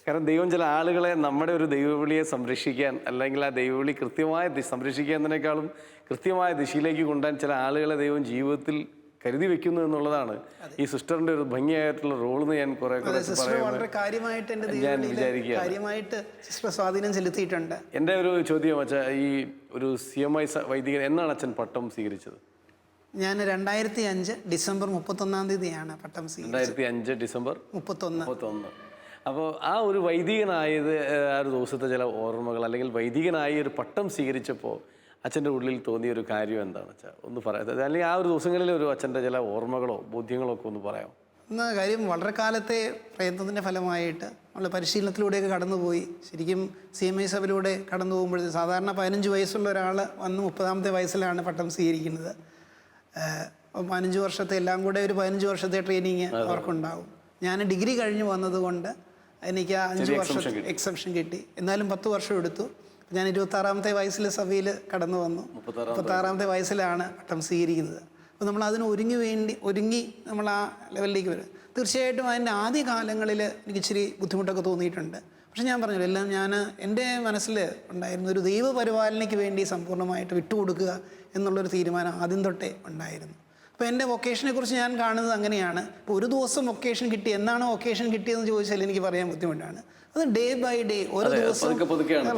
കാരണം ദൈവം ചില ആളുകളെ നമ്മുടെ ഒരു ദൈവവിളിയെ സംരക്ഷിക്കാൻ, അല്ലെങ്കിൽ ആ ദൈവവിളി കൃത്യമായ സംരക്ഷിക്കുന്നതിനേക്കാളും കൃത്യമായ ദിശയിലേക്ക് കൊണ്ടുപോകാൻ ചില ആളുകളെ ദൈവം ജീവിതത്തിൽ കരുതി വെക്കുന്നു എന്നുള്ളതാണ് ഈ സിസ്റ്ററിൻ്റെ ഒരു ഭംഗിയായിട്ടുള്ള റോളെന്ന് ഞാൻ കുറെ ഞാൻ വിചാരിക്കുകയാണ്. സ്വാധീനം ചെലുത്തിയിട്ടുണ്ട്. എൻ്റെ ഒരു ചോദ്യം അച്ഛാ, ഈ ഒരു CMI വൈദികൻ എന്നാണ് അച്ഛൻ പട്ടം സ്വീകരിച്ചത്? ഞാൻ 2005 ഡിസംബർ 31 പട്ടം സ്വീകരിച്ചത്. 2005 ഡിസംബർ 31. അപ്പോൾ ആ ഒരു വൈദികനായത്, ആ ഒരു ദിവസത്തെ ചില ഓർമ്മകൾ, അല്ലെങ്കിൽ വൈദികനായി ഒരു പട്ടം സ്വീകരിച്ചപ്പോൾ അച്ഛൻ്റെ ഉള്ളിൽ തോന്നിയ ഒരു കാര്യം എന്താണ് വെച്ചാൽ ഒന്ന് പറയാം, അല്ലെങ്കിൽ ആ ഒരു ദിവസങ്ങളിൽ ഒരു അച്ഛൻ്റെ ചില ഓർമ്മകളോ ബോധ്യങ്ങളോ ഒക്കെ ഒന്ന് പറയാം. എന്ന കാര്യം വളരെ കാലത്തെ പ്രയത്നത്തിൻ്റെ ഫലമായിട്ട് നമ്മൾ പരിശീലനത്തിലൂടെയൊക്കെ കടന്നുപോയി. ശരിക്കും CMI സഭയിലൂടെ കടന്നു പോകുമ്പോഴത്തെ സാധാരണ 15 വയസ്സുള്ള ഒരാൾ വന്ന് 30ാമത്തെ വയസ്സിലാണ് പട്ടം സ്വീകരിക്കുന്നത്. 15 വർഷത്തെ എല്ലാം കൂടെ ഒരു 15 വർഷത്തെ ട്രെയിനിങ് അവർക്കുണ്ടാവും. ഞാൻ ഡിഗ്രി കഴിഞ്ഞ് വന്നതുകൊണ്ട് എനിക്ക് 5 വർഷത്തെ എക്സംഷൻ കിട്ടി. എന്നാലും 10 വർഷം എടുത്തു. ഞാൻ 26ാമത്തെ വയസ്സിൽ സഭയിൽ കടന്നു വന്നു. 36ാമത്തെ വയസ്സിലാണ് പട്ടം സ്വീകരിക്കുന്നത്. അപ്പോൾ നമ്മൾ അതിന് ഒരുങ്ങി നമ്മൾ ആ ലെവലിലേക്ക് വരും. തീർച്ചയായിട്ടും അതിൻ്റെ ആദ്യ കാലങ്ങളിൽ എനിക്ക് ഇച്ചിരി ബുദ്ധിമുട്ടൊക്കെ തോന്നിയിട്ടുണ്ട്. പക്ഷെ ഞാൻ പറഞ്ഞല്ലോ, എല്ലാം ഞാൻ എൻ്റെ മനസ്സിൽ ഉണ്ടായിരുന്നു ഒരു ദൈവപരിപാലനയ്ക്ക് വേണ്ടി സമ്പൂർണ്ണമായിട്ട് വിട്ടുകൊടുക്കുക എന്നുള്ളൊരു തീരുമാനം ആദ്യം തൊട്ടേ ഉണ്ടായിരുന്നു. അപ്പോൾ എൻ്റെ വൊക്കേഷനെ കുറിച്ച് ഞാൻ കാണുന്നത് അങ്ങനെയാണ്. ഇപ്പോൾ ഒരു ദിവസം വൊക്കേഷൻ കിട്ടി, എന്നാണ് വൊക്കേഷൻ കിട്ടിയതെന്ന് ചോദിച്ചാൽ എനിക്ക് പറയാൻ ബുദ്ധിമുട്ടാണ്. അത് ഡേ ബൈ ഡേ ഓരോ ദിവസം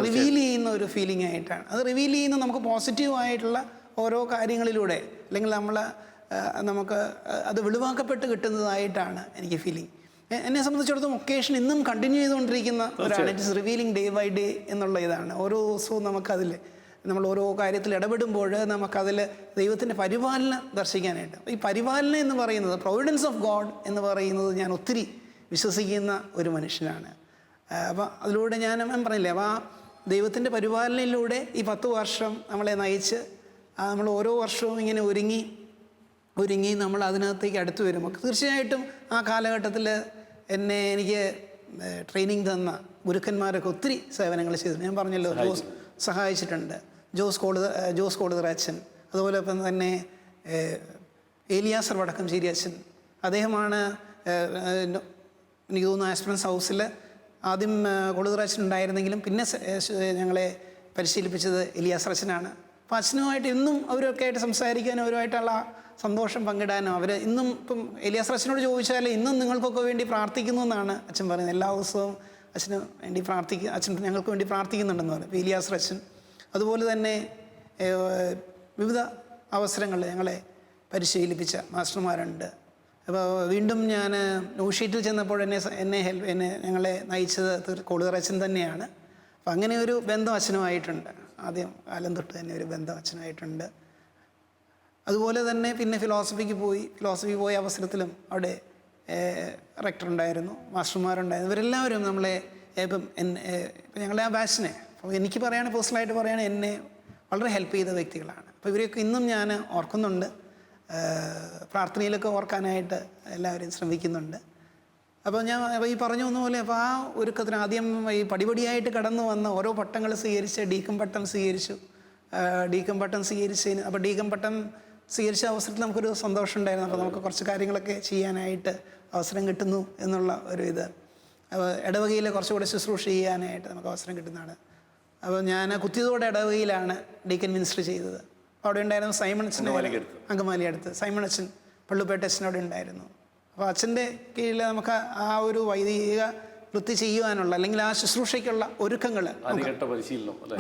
റിവീൽ ചെയ്യുന്ന ഒരു ഫീലിംഗ് ആയിട്ടാണ്. അത് റിവീൽ ചെയ്യുന്ന നമുക്ക് പോസിറ്റീവായിട്ടുള്ള ഓരോ കാര്യങ്ങളിലൂടെ, അല്ലെങ്കിൽ നമുക്ക് അത് വെളിവാക്കപ്പെട്ട് കിട്ടുന്നതായിട്ടാണ് എനിക്ക് ഫീലിംഗ്. എന്നെ സംബന്ധിച്ചിടത്തോളം വൊക്കേഷൻ ഇന്നും കണ്ടിന്യൂ ചെയ്തുകൊണ്ടിരിക്കുന്ന ഒരാണ്. It is revealing day by day എന്നുള്ള ഇതാണ്. ഓരോ ദിവസവും നമുക്കതിൽ നമ്മൾ ഓരോ കാര്യത്തിൽ ഇടപെടുമ്പോൾ നമുക്കതിൽ ദൈവത്തിൻ്റെ പരിപാലനം ദർശിക്കാനായിട്ട്. ഈ പരിപാലനം എന്ന് പറയുന്നത്, പ്രൊവിഡൻസ് ഓഫ് ഗോഡ് എന്ന് പറയുന്നത് ഞാൻ ഒത്തിരി വിശ്വസിക്കുന്ന ഒരു മനുഷ്യനാണ്. അപ്പോൾ അതിലൂടെ ഞാൻ പറഞ്ഞില്ലേ, അപ്പോൾ ആ ദൈവത്തിൻ്റെ പരിപാലനയിലൂടെ ഈ 10 വർഷം നമ്മളെ നയിച്ച് നമ്മൾ ഓരോ വർഷവും ഇങ്ങനെ ഒരുങ്ങി നമ്മൾ അതിനകത്തേക്ക് അടുത്ത് വരുമ്പോൾ തീർച്ചയായിട്ടും ആ കാലഘട്ടത്തിൽ എനിക്ക് ട്രെയിനിങ് തന്ന ഗുരുക്കന്മാരൊക്കെ ഒത്തിരി സേവനങ്ങൾ ചെയ്തിട്ടുണ്ട്. ഞാൻ പറഞ്ഞല്ലോ, ജോസ് സഹായിച്ചിട്ടുണ്ട്. ജോസ് കോളുതറ അച്ഛൻ, അതുപോലെ ഇപ്പം തന്നെ ഏലിയാസർ വടക്കംചേരി അച്ഛൻ. അദ്ദേഹമാണ് എനിക്ക് തോന്നുന്നു ആസ്പിറൻസ് ഹൗസിൽ ആദ്യം കോളുതറ അച്ഛൻ ഉണ്ടായിരുന്നെങ്കിലും പിന്നെ ഞങ്ങളെ പരിശീലിപ്പിച്ചത് എലിയാസർ അച്ഛനാണ്. അപ്പോൾ അച്ഛനുമായിട്ട് ഇന്നും അവരൊക്കെ ആയിട്ട് സംസാരിക്കാനും അവരുമായിട്ടുള്ള സന്തോഷം പങ്കിടാനും ഇന്നും ഇപ്പം എലിയാസർ അച്ഛനോട് ചോദിച്ചാൽ ഇന്നും നിങ്ങൾക്കൊക്കെ വേണ്ടി പ്രാർത്ഥിക്കുന്നു എന്നാണ് അച്ഛൻ പറയുന്നത്. എല്ലാ ദിവസവും അച്ഛന് വേണ്ടി അച്ഛൻ ഞങ്ങൾക്ക് വേണ്ടി പ്രാർത്ഥിക്കുന്നുണ്ടെന്ന് പറയും എലിയാസർ അച്ഛൻ. അതുപോലെ തന്നെ വിവിധ അവസരങ്ങളിൽ ഞങ്ങളെ പരിശീലിപ്പിച്ച മാസ്റ്റർമാരുണ്ട്. അപ്പോൾ വീണ്ടും ഞാൻ ന്യൂഷീറ്റിൽ ചെന്നപ്പോൾ ഞങ്ങളെ നയിച്ചത് കോളുതറ അച്ഛൻ തന്നെയാണ്. അപ്പം അങ്ങനെ ഒരു ബന്ധം അച്ഛനുമായിട്ടുണ്ട്. ആദ്യം കാലം തൊട്ട് തന്നെ ഒരു ബന്ധം അച്ഛനായിട്ടുണ്ട്. അതുപോലെ തന്നെ പിന്നെ ഫിലോസഫിക്ക് പോയ അവസരത്തിലും അവിടെ റെക്ടർ ഉണ്ടായിരുന്നു, മാസ്റ്റർമാരുണ്ടായിരുന്നു. ഇവരെല്ലാവരും നമ്മളെ ഇപ്പം ഞങ്ങളെ ആ ബാച്ചിനെ, അപ്പോൾ എനിക്ക് പേഴ്സണലായിട്ട് പറയുകയാണെങ്കിൽ എന്നെ വളരെ ഹെൽപ്പ് ചെയ്ത വ്യക്തികളാണ്. അപ്പോൾ ഇവരെയൊക്കെ ഇന്നും ഞാൻ ഓർക്കുന്നുണ്ട്. പ്രാർത്ഥനയിലൊക്കെ ഓർക്കാനായിട്ട് എല്ലാവരും ശ്രമിക്കുന്നുണ്ട്. അപ്പോൾ ഞാൻ ഈ പറഞ്ഞു വന്നപോലെ അപ്പോൾ ആ ഒരുക്കത്തിന് ആദ്യം ഈ പടിപടിയായിട്ട് കടന്നു വന്ന ഓരോ പട്ടങ്ങൾ സ്വീകരിച്ച് ഡീക്കം പട്ടം സ്വീകരിച്ചു. അപ്പോൾ ഡീക്കം പട്ടം സ്വീകരിച്ച അവസരത്തിൽ നമുക്കൊരു സന്തോഷം ഉണ്ടായിരുന്നു. അപ്പോൾ നമുക്ക് കുറച്ച് കാര്യങ്ങളൊക്കെ ചെയ്യാനായിട്ട് അവസരം കിട്ടുന്നു എന്നുള്ള ഒരു ഇത്. അപ്പോൾ ഇടവകയിൽ കുറച്ചുകൂടെ ശുശ്രൂഷ ചെയ്യാനായിട്ട് നമുക്ക് അവസരം കിട്ടുന്നതാണ്. അപ്പോൾ ഞാൻ കുത്തിയതോടെ ഇടവകയിലാണ് ഡീക്കൻ മിനിസ്റ്റർ ചെയ്തത്. അപ്പോൾ അവിടെ ഉണ്ടായിരുന്നു സൈമൺ അച്ഛൻ, അങ്കമാലി അടുത്ത് സൈമൺ അച്ഛൻ, പള്ളുപേട്ട അച്ഛൻ അവിടെ ഉണ്ടായിരുന്നു. അപ്പോൾ അച്ഛൻ്റെ കീഴിൽ നമുക്ക് ആ ഒരു വൈദിക വൃത്തി ചെയ്യുവാനുള്ള, അല്ലെങ്കിൽ ആ ശുശ്രൂഷയ്ക്കുള്ള ഒരുക്കങ്ങൾ,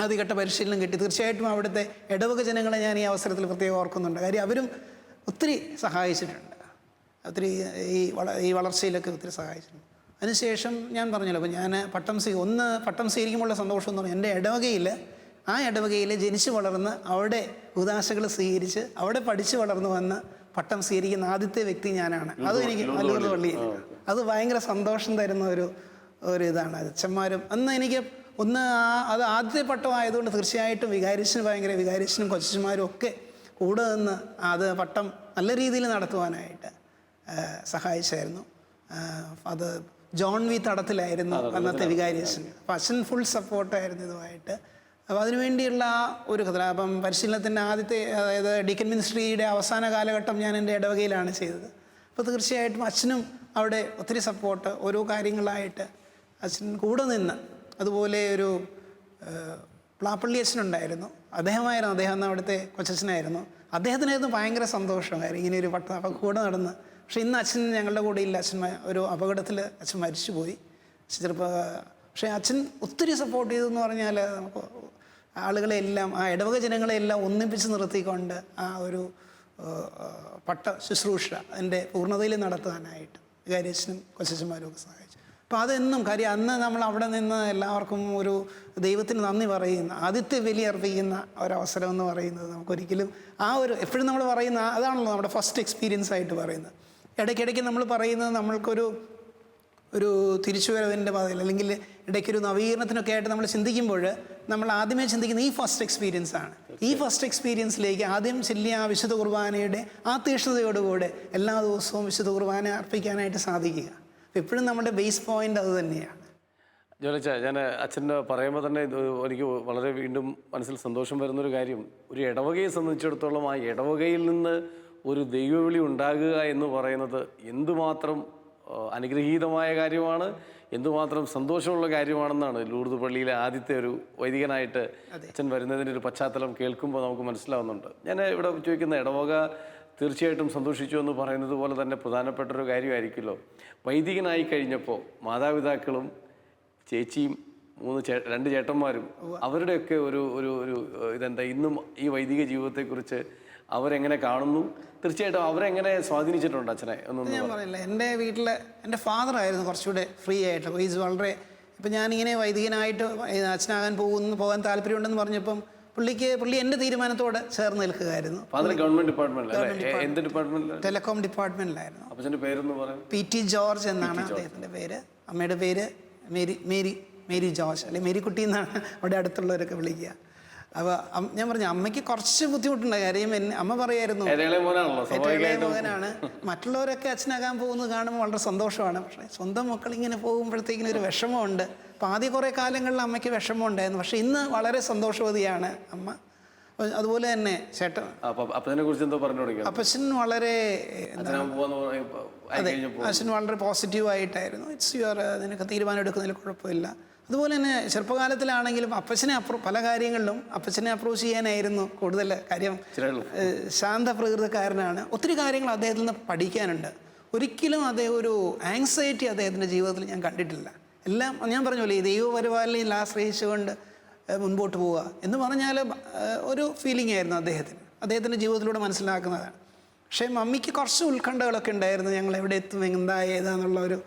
ആദ്യഘട്ട പരിശീലനം കിട്ടി. തീർച്ചയായിട്ടും അവിടുത്തെ ഇടവക ജനങ്ങളെ ഞാൻ ഈ അവസരത്തിൽ പ്രത്യേകം ഓർക്കുന്നുണ്ട്. കാര്യം അവരും ഒത്തിരി സഹായിച്ചിട്ടുണ്ട്, ഒത്തിരി ഈ വളർച്ചയിലൊക്കെ ഒത്തിരി സഹായിച്ചിട്ടുണ്ട്. അതിനുശേഷം ഞാൻ പറഞ്ഞല്ലോ, അപ്പോൾ ഞാൻ പട്ടം സ്വീകരിക്കുമ്പോഴുള്ള സന്തോഷം എന്ന് പറഞ്ഞാൽ എൻ്റെ ആ ഇടവകയിൽ ജനിച്ചു വളർന്ന് അവിടെ ഉദാശകൾ സ്വീകരിച്ച് അവിടെ പഠിച്ചു വളർന്നു വന്ന് പട്ടം സ്വീകരിക്കുന്ന ആദ്യത്തെ വ്യക്തി ഞാനാണ്. അതും എനിക്ക് നല്ലൂർ പള്ളിയിൽ അത് ഭയങ്കര സന്തോഷം തരുന്ന ഒരു ഇതാണ്. അച്ഛന്മാരും അന്ന് എനിക്ക് അത് ആദ്യത്തെ പട്ടമായതുകൊണ്ട് തീർച്ചയായിട്ടും വികാരിച്ചനും കൊച്ചന്മാരും ഒക്കെ കൂടെ നിന്ന് അത് പട്ടം നല്ല രീതിയിൽ നടത്തുവാനായിട്ട് സഹായിച്ചായിരുന്നു. അത് ജോൺ വി തടത്തിലായിരുന്നു അന്നത്തെ വികാരിച്ചൻ. അപ്പം അച്ഛൻ ഫുൾ സപ്പോർട്ടായിരുന്നു ഇതുമായിട്ട്. അപ്പോൾ അതിനുവേണ്ടിയുള്ള ഒരു കഥ. അപ്പം പരിശീലനത്തിൻ്റെ അതായത് ഡീക്കൻ മിനിസ്ട്രിയുടെ അവസാന കാലഘട്ടം ഞാൻ എൻ്റെ ഇടവകയിലാണ് ചെയ്തത്. അപ്പോൾ തീർച്ചയായിട്ടും അച്ഛനും അവിടെ ഒത്തിരി സപ്പോർട്ട്, ഓരോ കാര്യങ്ങളായിട്ട് അച്ഛൻ കൂടെ നിന്ന്. അതുപോലെ ഒരു പ്ലാപ്പള്ളി അച്ഛനുണ്ടായിരുന്നു, അദ്ദേഹം അന്ന് അവിടുത്തെ കൊച്ചച്ഛനായിരുന്നു. അദ്ദേഹത്തിനായിരുന്നു ഭയങ്കര സന്തോഷമായിരുന്നു ഇങ്ങനെ ഒരു പട്ടം. അപ്പോൾ കൂടെ നടന്ന്. പക്ഷേ ഇന്ന് അച്ഛൻ ഞങ്ങളുടെ കൂടെ ഇല്ല. ഒരു അപകടത്തിൽ അച്ഛൻ മരിച്ചുപോയി. പക്ഷേ അച്ഛൻ ഒത്തിരി സപ്പോർട്ട് ചെയ്തെന്ന് പറഞ്ഞാൽ നമുക്ക് ആളുകളെല്ലാം, ആ ഇടവക ജനങ്ങളെല്ലാം ഒന്നിപ്പിച്ച് നിർത്തിക്കൊണ്ട് ആ ഒരു പട്ട ശുശ്രൂഷ അതിൻ്റെ പൂർണ്ണതയിൽ നടത്താനായിട്ട് വികാരിയച്ഛനും കൊച്ചച്ഛന്മാരും ഒക്കെ സഹായിച്ചു. അപ്പോൾ അതെന്നും കാര്യം അന്ന് നമ്മൾ അവിടെ നിന്ന് എല്ലാവർക്കും ഒരു ദൈവത്തിന് നന്ദി പറയുന്ന ആദ്യത്തെ ബലിയർപ്പിക്കുന്ന ഒരവസരം എന്ന് പറയുന്നത് നമുക്കൊരിക്കലും എപ്പോഴും നമ്മൾ പറയുന്ന അതാണല്ലോ നമ്മുടെ ഫസ്റ്റ് എക്സ്പീരിയൻസ് ആയിട്ട് പറയുന്നത്. ഇടയ്ക്കിടയ്ക്ക് നമ്മൾ പറയുന്നത് നമ്മൾക്കൊരു തിരിച്ചുവരവിൻ്റെ പാതയിൽ അല്ലെങ്കിൽ ഇടയ്ക്കൊരു നവീകരണത്തിനൊക്കെ ആയിട്ട് നമ്മൾ ചിന്തിക്കുമ്പോൾ നമ്മൾ ആദ്യമേ ചിന്തിക്കുന്ന ഈ ഫസ്റ്റ് എക്സ്പീരിയൻസ് ആണ്. ഈ ഫസ്റ്റ് എക്സ്പീരിയൻസിലേക്ക് ആദ്യം ചെല്ലിയ ആ വിശുദ്ധ കുർബാനയുടെ ആ തീക്ഷ്ണതയോടുകൂടെ എല്ലാ ദിവസവും വിശുദ്ധ കുർബാന അർപ്പിക്കാനായിട്ട് സാധിക്കുക. എപ്പോഴും നമ്മുടെ ബേസ് പോയിന്റ് അത് തന്നെയാണ്. ജോലിച്ച, ഞാൻ അച്ഛൻ്റെ പറയുമ്പോൾ തന്നെ എനിക്ക് വളരെ വീണ്ടും മനസ്സിൽ സന്തോഷം വരുന്നൊരു കാര്യം, ഒരു ഇടവകയെ സംബന്ധിച്ചിടത്തോളം ആ ഇടവകയിൽ നിന്ന് ഒരു ദൈവവിളി ഉണ്ടാകുക എന്ന് പറയുന്നത് എന്തുമാത്രം അനുഗ്രഹീതമായ കാര്യമാണ്, എന്തുമാത്രം സന്തോഷമുള്ള കാര്യമാണെന്നാണ് ലൂർദ് പള്ളിയിലെ ആദ്യത്തെ ഒരു വൈദികനായിട്ട് അച്ഛൻ വരുന്നതിൻ്റെ ഒരു പശ്ചാത്തലം കേൾക്കുമ്പോൾ നമുക്ക് മനസ്സിലാവുന്നുണ്ട്. ഞാൻ ഇവിടെ ചോദിക്കുന്ന ഇടവക തീർച്ചയായിട്ടും സന്തോഷിച്ചു എന്ന് പറയുന്നത് പോലെ തന്നെ പ്രധാനപ്പെട്ടൊരു കാര്യമായിരിക്കുമല്ലോ. വൈദികനായി കഴിഞ്ഞപ്പോൾ മാതാപിതാക്കളും ചേച്ചിയും രണ്ട് ചേട്ടന്മാരും അവരുടെയൊക്കെ ഒരു ഇതെന്താ ഇന്നും ഈ വൈദിക ജീവിതത്തെക്കുറിച്ച് അവരെങ്ങനെ കാണുന്നു, തീർച്ചയായിട്ടും അവരെങ്ങനെ സ്വാധീനിച്ചിട്ടുണ്ട് അച്ഛനെ എന്നൊന്നും ഞാൻ പറയില്ല. എൻ്റെ വീട്ടിൽ എൻ്റെ ഫാദറായിരുന്നു കുറച്ചുകൂടെ ഫ്രീ ആയിട്ട്. ഈസ് വളരെ ഇപ്പം ഞാനിങ്ങനെ വൈദികനായിട്ട് അച്ഛനാകാൻ പോകാൻ താല്പര്യമുണ്ടെന്ന് പറഞ്ഞപ്പം പുള്ളി എൻ്റെ തീരുമാനത്തോട് ചേർന്ന് നിൽക്കുകയായിരുന്നു. ടെലികോം ഡിപ്പാർട്ട്മെന്റിലായിരുന്നു. PT ജോർജ് എന്നാണ് അദ്ദേഹത്തിൻ്റെ പേര്. അമ്മയുടെ പേര് മേരി ജോർജ് അല്ലെങ്കിൽ മേരിക്കുട്ടി എന്നാണ് അവിടെ അടുത്തുള്ളവരൊക്കെ വിളിക്കുക. അപ്പോൾ ഞാൻ പറഞ്ഞു അമ്മയ്ക്ക് കുറച്ച് ബുദ്ധിമുട്ടുണ്ടായി. കാര്യം അമ്മ പറയായിരുന്നു ഏറ്റവും മകനാണ്, മറ്റുള്ളവരൊക്കെ അച്ഛനാകാൻ പോകുന്നത് കാണുമ്പോൾ വളരെ സന്തോഷമാണ്. പക്ഷേ സ്വന്തം മക്കൾ ഇങ്ങനെ പോകുമ്പോഴത്തേക്കിനും ഒരു വിഷമമുണ്ട്. അപ്പോൾ ആദ്യ കുറേ കാലങ്ങളിൽ അമ്മയ്ക്ക് വിഷമം ഉണ്ടായിരുന്നു. പക്ഷേ ഇന്ന് വളരെ സന്തോഷവതിയാണ് അമ്മ. അതുപോലെ തന്നെ ചേട്ടൻ അപ്പച്ചൻ വളരെ അച്ഛൻ വളരെ പോസിറ്റീവായിട്ടായിരുന്നു. ഇറ്റ്സ് യുവർ, നിനക്ക് തീരുമാനം എടുക്കുന്നതിൽ കുഴപ്പമില്ല. അതുപോലെ തന്നെ ചെറുപ്പകാലത്തിലാണെങ്കിലും പല കാര്യങ്ങളിലും അപ്പച്ചനെ അപ്രോച്ച് ചെയ്യാനായിരുന്നു കൂടുതൽ കാര്യം. ശാന്ത പ്രകൃതക്കാരനാണ്. ഒത്തിരി കാര്യങ്ങൾ അദ്ദേഹത്തിൽ നിന്ന് പഠിക്കാനുണ്ട്. ഒരിക്കലും അദ്ദേഹം ഒരു ആങ്സൈറ്റി അദ്ദേഹത്തിൻ്റെ ജീവിതത്തിൽ ഞാൻ കണ്ടിട്ടില്ല. എല്ലാം ഞാൻ പറഞ്ഞല്ലേ ഈ ദൈവപരിപാലനയിൽ ആശ്രയിച്ചുകൊണ്ട് മുൻപോട്ട് പോവുക എന്ന് പറഞ്ഞാൽ ഒരു ഫീലിംഗ് ആയിരുന്നു അദ്ദേഹത്തിൻ്റെ ജീവിതത്തിലൂടെ മനസ്സിലാക്കുന്നതാണ്. പക്ഷേ മമ്മിക്ക് കുറച്ച് ഉത്കണ്ഠകളൊക്കെ ഉണ്ടായിരുന്നു. ഞങ്ങൾ എവിടെ എത്തും, എന്താ ഏതാന്നുള്ള ഒരു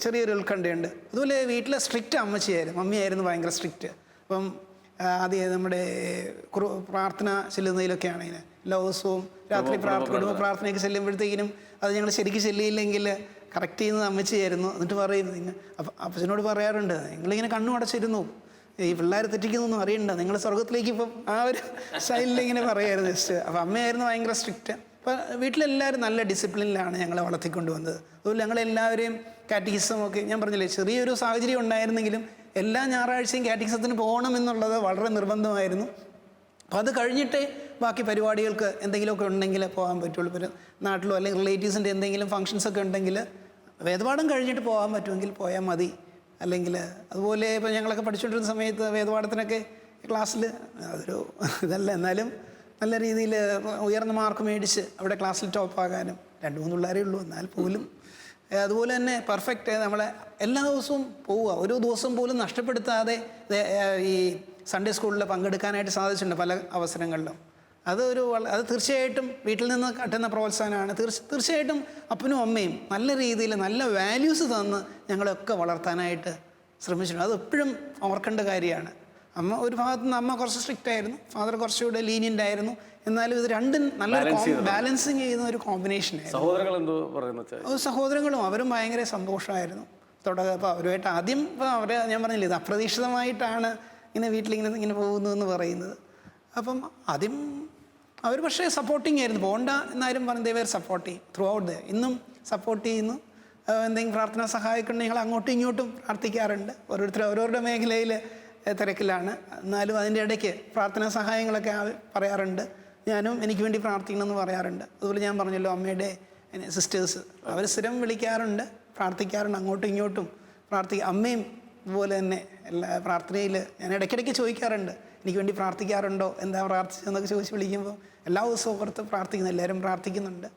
ചെറിയൊരു ഉത്കണ്ഠയുണ്ട്. അതുപോലെ വീട്ടിലെ സ്ട്രിക്റ്റ് അമ്മച്ചിയായിരുന്നു. മമ്മിയായിരുന്നു ഭയങ്കര സ്ട്രിക്റ്റ്. അപ്പം ആദ്യം നമ്മുടെ പ്രാർത്ഥന ചെല്ലുന്നതിലൊക്കെ ആണെങ്കിൽ എല്ലാ ദിവസവും രാത്രി കുടുംബ പ്രാർത്ഥനയൊക്കെ ചെല്ലുമ്പോഴത്തേക്കിനും അത് ഞങ്ങൾ ശരിക്കും ചെല്ലിയില്ലെങ്കിൽ കറക്റ്റ് ചെയ്യുന്നത് അമ്മച്ചിയായിരുന്നു. എന്നിട്ട് പറയും, അപ്പച്ചനോട് പറയാറുണ്ട്, നിങ്ങളിങ്ങനെ കണ്ണു അടച്ചിരുന്നു, ഈ പിള്ളേർ തെറ്റിക്കുന്നൊന്നും അറിയണ്ട, നിങ്ങൾ സ്വർഗത്തിലേക്ക് ഇപ്പം ആ ഒരു സ്റ്റൈലിൽ ഇങ്ങനെ പറയായിരുന്നു ജസ്റ്റ്. അപ്പം അമ്മയായിരുന്നു ഭയങ്കര സ്ട്രിക്റ്റ്. അപ്പോൾ വീട്ടിലെല്ലാവരും നല്ല ഡിസിപ്ലിനിലാണ് ഞങ്ങളെ വളർത്തിക്കൊണ്ട് വന്നത്. അതുപോലെ ഞങ്ങളെല്ലാവരെയും കാറ്റഗിസമൊക്കെ ഞാൻ പറഞ്ഞില്ലേ ചെറിയൊരു സാഹചര്യം ഉണ്ടായിരുന്നെങ്കിലും എല്ലാ ഞായറാഴ്ചയും കാറ്റഗിസത്തിന് പോകണം എന്നുള്ളത് വളരെ നിർബന്ധമായിരുന്നു. അപ്പോൾ അത് കഴിഞ്ഞിട്ടേ ബാക്കി പരിപാടികൾക്ക് എന്തെങ്കിലുമൊക്കെ ഉണ്ടെങ്കിൽ പോകാൻ പറ്റുള്ളൂ. പിന്നെ നാട്ടിലോ അല്ലെങ്കിൽ റിലേറ്റീവ്സിൻ്റെ എന്തെങ്കിലും ഫങ്ഷൻസൊക്കെ ഉണ്ടെങ്കിൽ വേദപാഠം കഴിഞ്ഞിട്ട് പോകാൻ പറ്റുമെങ്കിൽ പോയാൽ മതി. അല്ലെങ്കിൽ അതുപോലെ ഇപ്പോൾ ഞങ്ങളൊക്കെ പഠിച്ചുകൊണ്ടിരുന്ന സമയത്ത് വേദപാഠത്തിനൊക്കെ ക്ലാസ്സിൽ അതൊരു ഇതല്ല, എന്നാലും നല്ല രീതിയിൽ ഉയർന്ന മാർക്ക് മേടിച്ച് അവിടെ ക്ലാസ്സിൽ ടോപ്പാകാനും 2-3 പിള്ളേരേ ഉള്ളൂ എന്നാൽ പോലും അതുപോലെ തന്നെ പെർഫെക്റ്റ് നമ്മളെ എല്ലാ ദിവസവും പോവുക, ഒരു ദിവസം പോലും നഷ്ടപ്പെടുത്താതെ ഈ സൺഡേ സ്കൂളിൽ പങ്കെടുക്കാനായിട്ട് സാധിച്ചിട്ടുണ്ട് പല അവസരങ്ങളിലും. അത് തീർച്ചയായിട്ടും വീട്ടിൽ നിന്ന് കിട്ടുന്ന പ്രോത്സാഹനമാണ്. തീർച്ചയായിട്ടും അപ്പനും അമ്മയും നല്ല രീതിയിൽ നല്ല വാല്യൂസ് തന്ന് ഞങ്ങളെയൊക്കെ വളർത്താനായിട്ട് ശ്രമിച്ചിട്ടുണ്ട്. അത് എപ്പോഴും ഓർക്കേണ്ട കാര്യമാണ്. അമ്മ ഒരു ഭാഗത്ത് നിന്ന് അമ്മ കുറച്ച് സ്ട്രിക്റ്റ് ആയിരുന്നു, ഫാദർ കുറച്ചുകൂടെ ലീനിയൻ്റ് ആയിരുന്നു. എന്നാലും ഇത് രണ്ടും നല്ലൊരു ബാലൻസിങ് ചെയ്യുന്ന ഒരു കോമ്പിനേഷൻ ആയിരുന്നു. സഹോദരങ്ങളും അവരും ഭയങ്കര സന്തോഷമായിരുന്നു അപ്പോൾ അവരുമായിട്ട് ആദ്യം അവരെ ഞാൻ പറഞ്ഞില്ലേ ഇത് അപ്രതീക്ഷിതമായിട്ടാണ് ഇങ്ങനെ വീട്ടിലിങ്ങനെ പോകുന്നതെന്ന് പറയുന്നത്. അപ്പം ആദ്യം അവർ പക്ഷേ സപ്പോർട്ടിങ് ആയിരുന്നു, പോകണ്ട എന്നാലും പറഞ്ഞ് they were supporting through out. ഇന്നും സപ്പോർട്ട് ചെയ്യുന്നു. എന്തെങ്കിലും പ്രാർത്ഥന സഹായിക്കുന്നുണ്ടെങ്കിൽ ഞങ്ങൾ അങ്ങോട്ടും ഇങ്ങോട്ടും പ്രാർത്ഥിക്കാറുണ്ട്. ഓരോരുത്തർ ഓരോരുടെ മേഖലയിൽ തിരക്കിലാണ്, എന്നാലും അതിൻ്റെ ഇടയ്ക്ക് പ്രാർത്ഥനാ സഹായങ്ങളൊക്കെ പറയാറുണ്ട്. ഞാനും എനിക്ക് വേണ്ടി പ്രാർത്ഥിക്കണമെന്ന് പറയാറുണ്ട്. അതുപോലെ ഞാൻ പറഞ്ഞല്ലോ അമ്മയുടെ സിസ്റ്റേഴ്സ് അവർ സ്ഥിരം വിളിക്കാറുണ്ട്, പ്രാർത്ഥിക്കാറുണ്ട്, അങ്ങോട്ടും ഇങ്ങോട്ടും അമ്മയും അതുപോലെ തന്നെ എല്ലാ പ്രാർത്ഥനയിൽ ഞാൻ ഇടയ്ക്കിടയ്ക്ക് ചോദിക്കാറുണ്ട്, എനിക്ക് വേണ്ടി പ്രാർത്ഥിക്കാറുണ്ടോ, എന്താ പ്രാർത്ഥിച്ചതെന്നൊക്കെ ചോദിച്ച് വിളിക്കുമ്പോൾ എല്ലാ ദിവസവും പുറത്ത് പ്രാർത്ഥിക്കുന്നു, എല്ലാവരും പ്രാർത്ഥിക്കുന്നുണ്ട്.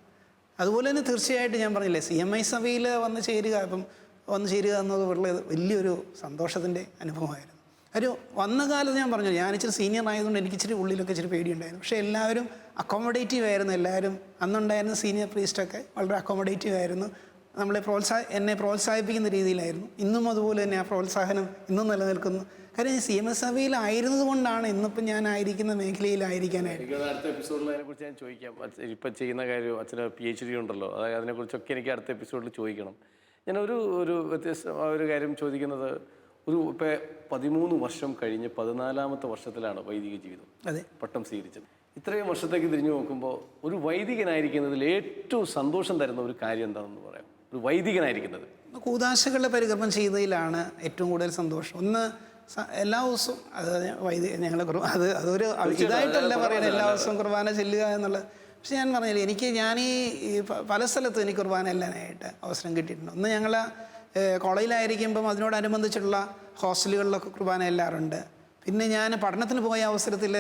അതുപോലെ തന്നെ തീർച്ചയായിട്ടും ഞാൻ പറഞ്ഞില്ലേ CMI സഭയിൽ വന്ന് ചേരുക എന്നത് വലിയൊരു സന്തോഷത്തിൻ്റെ അനുഭവമായിരുന്നു. ഒരു വന്ന കാലത്ത് ഞാൻ പറഞ്ഞു ഞാനിച്ചിരി സീനിയർ ആയതുകൊണ്ട് എനിക്കിച്ചിരി ഉള്ളിലൊക്കെ ഇച്ചിരി പേടിയുണ്ടായിരുന്നു. പക്ഷേ എല്ലാവരും അക്കോമഡേറ്റീവ് ആയിരുന്നു. എല്ലാവരും അന്നുണ്ടായിരുന്ന സീനിയർ പ്രീസ്റ്റൊക്കെ വളരെ അക്കോമഡേറ്റീവ് ആയിരുന്നു. നമ്മളെ എന്നെ പ്രോത്സാഹിപ്പിക്കുന്ന രീതിയിലായിരുന്നു. ഇന്നും അതുപോലെ തന്നെ ആ പ്രോത്സാഹനം ഇന്നും നിലനിൽക്കുന്നു. കാര്യം CMS സഭയിലായിരുന്നത് കൊണ്ടാണ് ഇന്നിപ്പം ഞാൻ ആയിരിക്കുന്ന മേഖലയിലായിരിക്കാനായിട്ട്. എനിക്ക് അടുത്ത എപ്പിസോഡിൽ അതിനെക്കുറിച്ച് ഞാൻ ചോദിക്കാം. ഇപ്പം ചെയ്യുന്ന കാര്യം അച്ഛന് PhD ഉണ്ടല്ലോ, അതായത് അതിനെക്കുറിച്ചൊക്കെ എനിക്ക് അടുത്ത എപ്പിസോഡിൽ ചോദിക്കണം. ഞാൻ ഒരു വ്യത്യസ്തമായ ഒരു കാര്യം ചോദിക്കുന്നത്, ഇപ്പോൾ 13 വർഷം കഴിഞ്ഞ് 14ാമത്തെ വർഷത്തിലാണ് വൈദിക ജീവിതം. അതെ, പട്ടം സ്വീകരിച്ചത്. ഇത്രയും വർഷത്തേക്ക് തിരിഞ്ഞു നോക്കുമ്പോൾ ഒരു വൈദികനായിരിക്കുന്നതിൽ ഏറ്റവും സന്തോഷം തരുന്ന ഒരു കാര്യം എന്താണെന്ന് പറയാം? ഒരു വൈദികനായിരിക്കുന്നത് കൂദാശകളുടെ പരികർമ്മം ചെയ്യുന്നതിലാണ് ഏറ്റവും കൂടുതൽ സന്തോഷം. ഒന്ന് എല്ലാ ദിവസവും ഞങ്ങളെ അതൊരു ഇതായിട്ടല്ല പറയുന്നത് എല്ലാ ദിവസവും കുർബാന ചെല്ലുക എന്നുള്ളത്. പക്ഷെ ഞാൻ പറഞ്ഞില്ലേ, ഞാൻ ഈ പല സ്ഥലത്തും എനിക്ക് കുർബാന എല്ലാനായിട്ട് അവസരം കിട്ടിയിട്ടുണ്ട്. ഒന്ന് ഞങ്ങൾ കോളേജിലായിരിക്കുമ്പം അതിനോടനുബന്ധിച്ചുള്ള ഹോസ്റ്റലുകളിലൊക്കെ കുർബാന എല്ലാറുണ്ട്. പിന്നെ ഞാൻ പഠനത്തിന് പോയ അവസരത്തിൽ